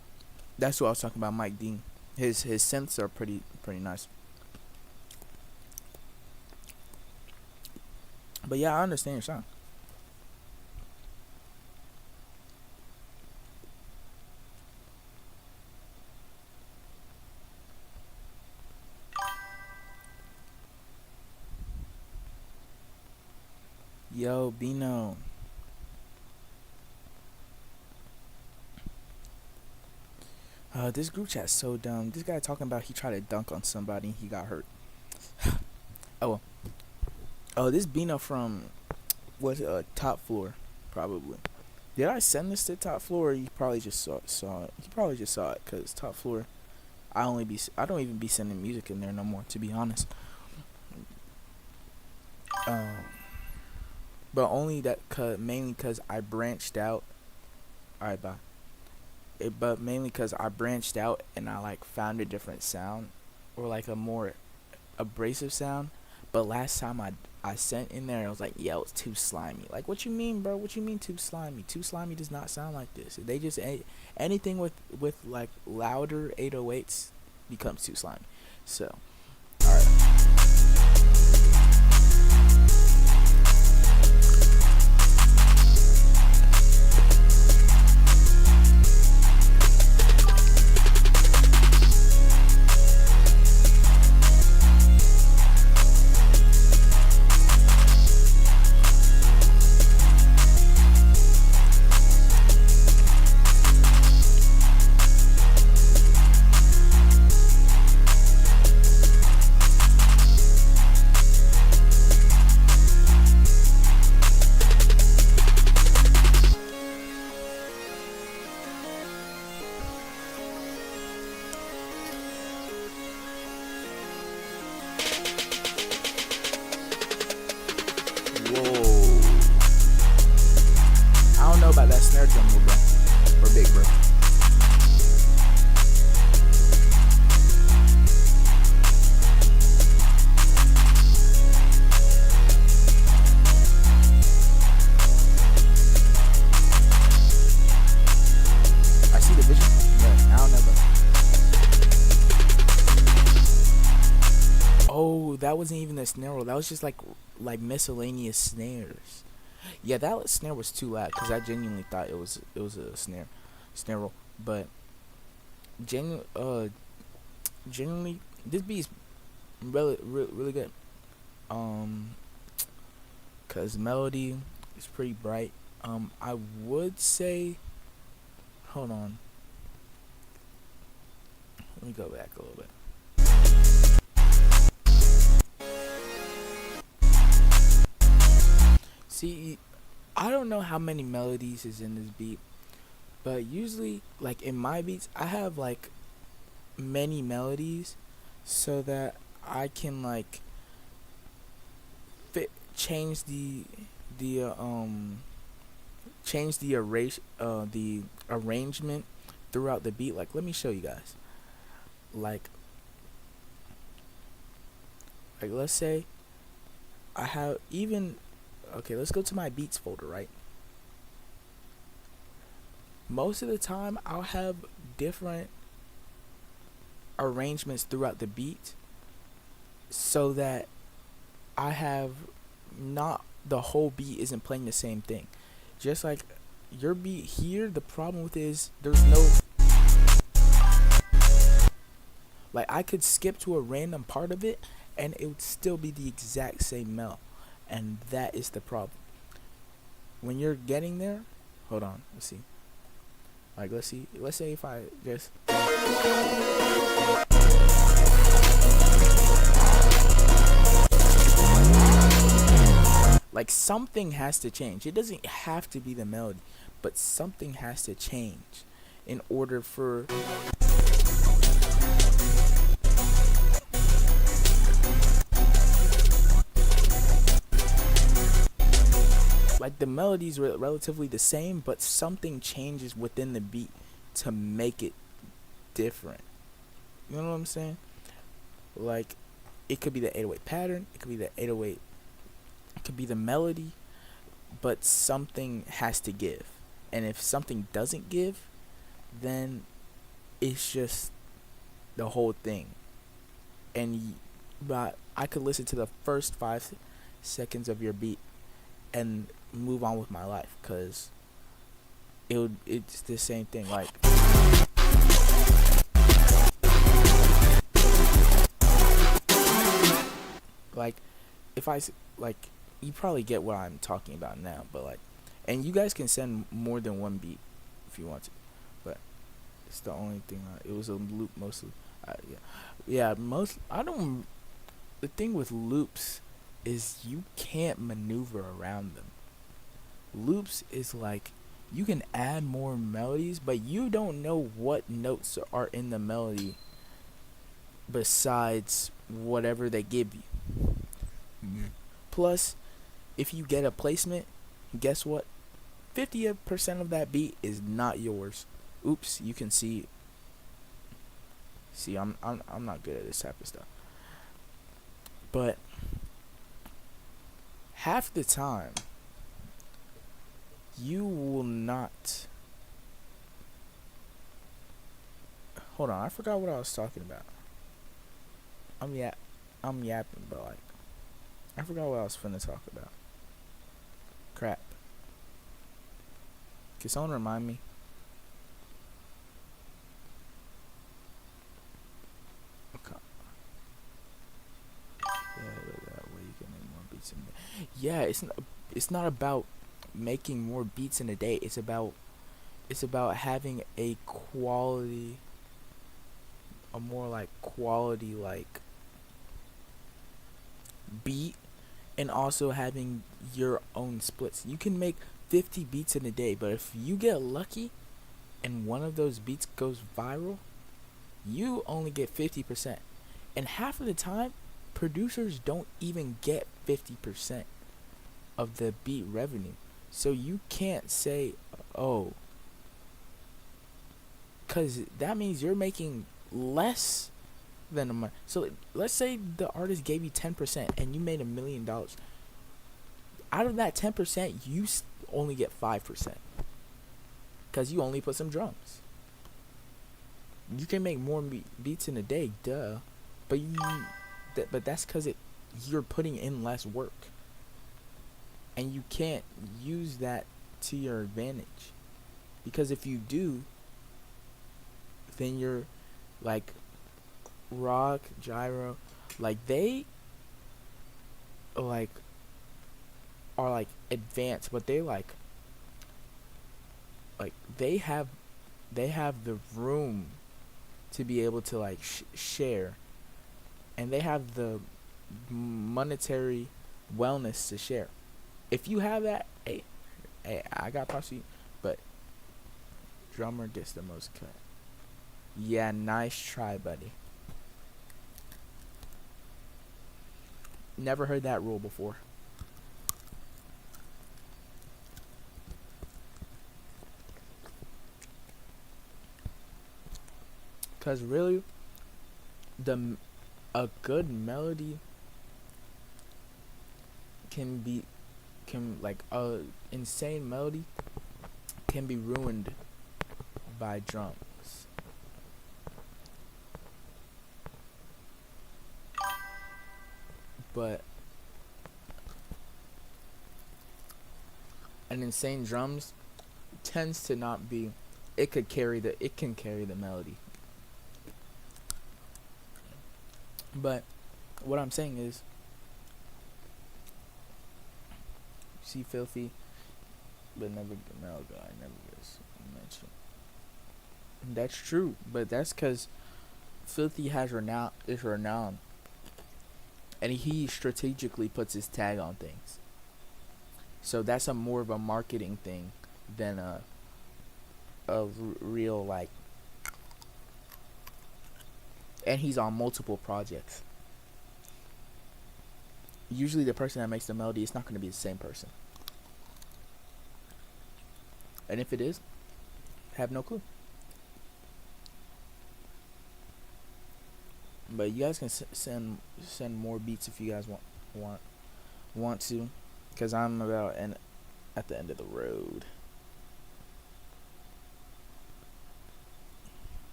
[SPEAKER 1] That's what I was talking about, Mike Dean. His synths are pretty nice. But yeah, I understand your song. Yo, Bino. This group chat's so dumb. This guy talking about he tried to dunk on somebody and he got hurt. Oh, this Bino from Top Floor, probably. Did I send this to Top Floor? Or you probably just saw it. You probably just saw it because Top Floor. I don't even be sending music in there no more, to be honest. But only that mainly because I branched out. Alright, bye. but mainly because I branched out and I like found a different sound, or like a more abrasive sound. But last time I sent in there, I was like, yeah, it's too slimy. Like, what you mean, bro? What you mean too slimy? Too slimy does not sound like this. They just anything with like louder 808s becomes too slimy. So, all right. Whoa. I don't know about that snare drum, little bro. Or big bro. I see the vision, but I don't know, bro. Oh, that wasn't even a snare roll. That was just like miscellaneous snares. Yeah, that snare was too loud because I genuinely thought it was a snare roll. But genuinely, this beat is really good. Cause melody is pretty bright. I would say, hold on. Let me go back a little bit. See, I don't know how many melodies is in this beat, but usually, like in my beats, I have like many melodies so that I can like change the arrangement throughout the beat. Like, let me show you guys. Like let's say I have even. Okay, let's go to my beats folder, right? Most of the time, I'll have different arrangements throughout the beat so that I have not the whole beat isn't playing the same thing. Just like your beat here, the problem with it is there's no, like, I could skip to a random part of it and it would still be the exact same mel. And that is the problem. When you're getting there, hold on, let's see. Like, let's say if I just like, something has to change. It doesn't have to be the melody, but something has to change in order for like the melodies were relatively the same, but something changes within the beat to make it different. You know what I'm saying? Like, it could be the 808 pattern, it could be the 808, it could be the melody, but something has to give. And if something doesn't give, then it's just the whole thing. And but I could listen to the first 5 seconds of your beat and move on with my life, because it's the same thing. Like if I like, you probably get what I'm talking about now, but like, and you guys can send more than one beat if you want to, but it's the only thing. It was a loop mostly. Yeah, the thing with loops is you can't maneuver around them. Loops is like, you can add more melodies, but you don't know what notes are in the melody besides whatever they give you. Plus, if you get a placement, guess what? 50% of that beat is not yours. oops, you can see. See, I'm not good at this type of stuff. But half the time, you will not. Hold on, I forgot what I was talking about. I'm yapping, but like, I forgot what I was finna talk about. Crap. Can someone remind me? Okay. Yeah, that way you can make more beats in a day. Yeah, it's not about making more beats in a day. It's about having a quality, a more like quality like beat, and also having your own splits. You can make 50 beats in a day, but if you get lucky and one of those beats goes viral, you only get 50%. And half of the time, producers don't even get 50% of the beat revenue. So you can't say, oh, because that means you're making less than a month. So let's say the artist gave you 10% and you made $1 million. Out of that 10%, you only get 5% because you only put some drums. You can make more beats in a day, duh, but but that's because you're putting in less work, and you can't use that to your advantage, because if you do, then you're like Rock, Gyro, like they like are like advanced, but they like they have the room to be able to like share, and they have the monetary wellness to share. If you have that, hey, I got props to you, but drummer gets the most cut. Yeah, nice try, buddy. Never heard that rule before. Cause really, a good melody can like a insane melody can be ruined by drums. But an insane drums tends to not be. It can carry the melody. But what I'm saying is, see Filthy, but never Mel Guy never gets mentioned. That's true, but that's because Filthy is renowned, and he strategically puts his tag on things. So that's more of a marketing thing than a real like. And he's on multiple projects. Usually the person that makes the melody is not going to be the same person. And if it is, I have no clue. But you guys can send more beats if you guys want to, because I'm about at the end of the road.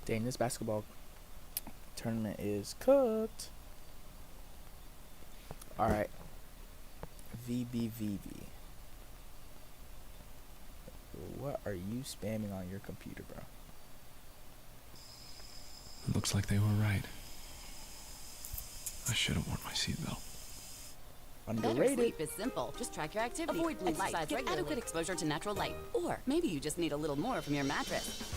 [SPEAKER 1] Dang, this basketball tournament is cooked. Alright. VBVB. What are you spamming on your computer, bro?
[SPEAKER 4] Looks like they were right. I should have worn my seatbelt.
[SPEAKER 1] Underrated.
[SPEAKER 22] Better sleep is simple. Just track your activity. Avoid blue light. Get adequate exposure to natural light. Or maybe you just need a little more from your mattress.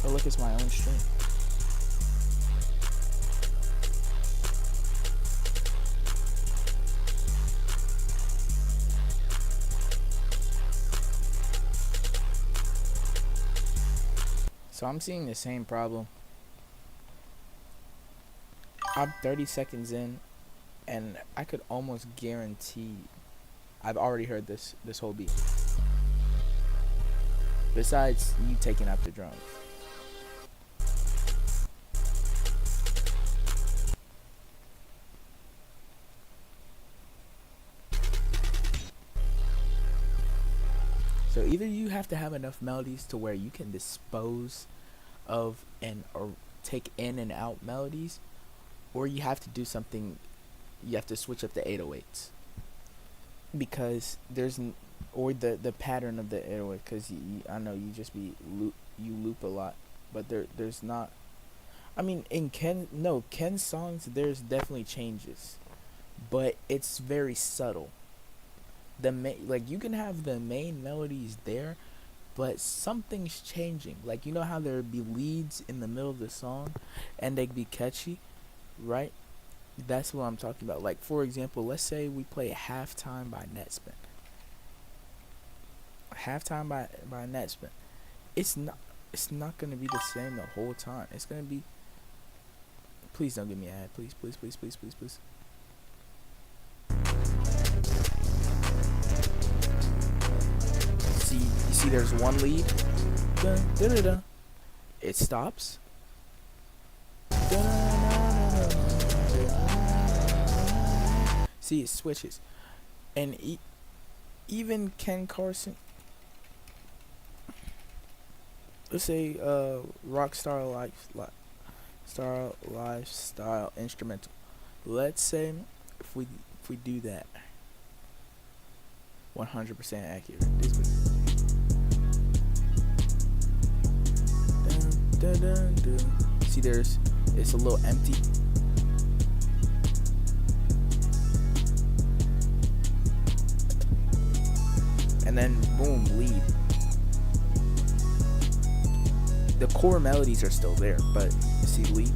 [SPEAKER 1] Oh, look, it's my own stream. So I'm seeing the same problem. I'm 30 seconds in, and I could almost guarantee I've already heard this whole beat. Besides you taking out the drums. So either you have to have enough melodies to where you can dispose of and or take in and out melodies, or you have to do something. You have to switch up the 808s because or the pattern of the 808, because I know you just you loop a lot, but there's not. I mean, in Ken's songs there's definitely changes, but it's very subtle. Like you can have the main melodies there, but something's changing. Like, you know how there'd be leads in the middle of the song and they'd be catchy, right? That's what I'm talking about. Like, for example, let's say we play Halftime by Netspin. Halftime by Netspin. It's not gonna be the same the whole time. It's gonna be. Please don't give me an ad. Please, please, please, please, please, please. You see there's one lead. Dun, dun, dun, dun. It stops. Dun, dun, dun, dun, dun. See, it switches. And even Ken Carson, let's say Rockstar Lifestyle instrumental. Let's say if we do that 100% accurate. This was dun, dun, dun. See, it's a little empty. And then boom, lead. The core melodies are still there, but see, lead.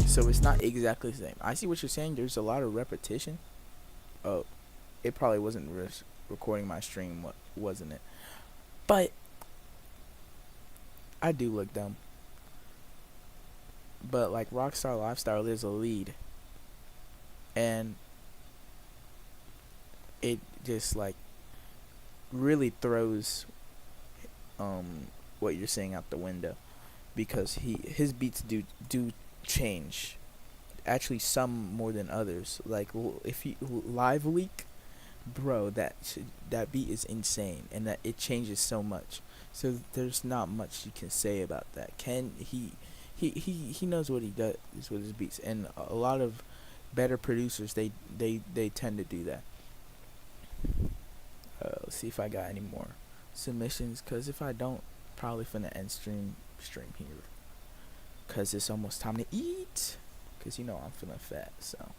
[SPEAKER 1] So it's not exactly the same. I see what you're saying. There's a lot of repetition. Oh, it probably wasn't recording my stream, wasn't it? But I do look dumb. But like Rockstar Lifestyle is a lead, and it just like really throws what you're saying out the window, because his beats do change. Actually, some more than others. Like if you Live Leak, bro, that beat is insane, and that it changes so much. So there's not much you can say about that. Ken, he knows what he does with his beats, and a lot of better producers they tend to do that. Let's see if I got any more submissions, cause if I don't, probably finna end stream here, cause it's almost time to eat, cause you know I'm feeling fat, so.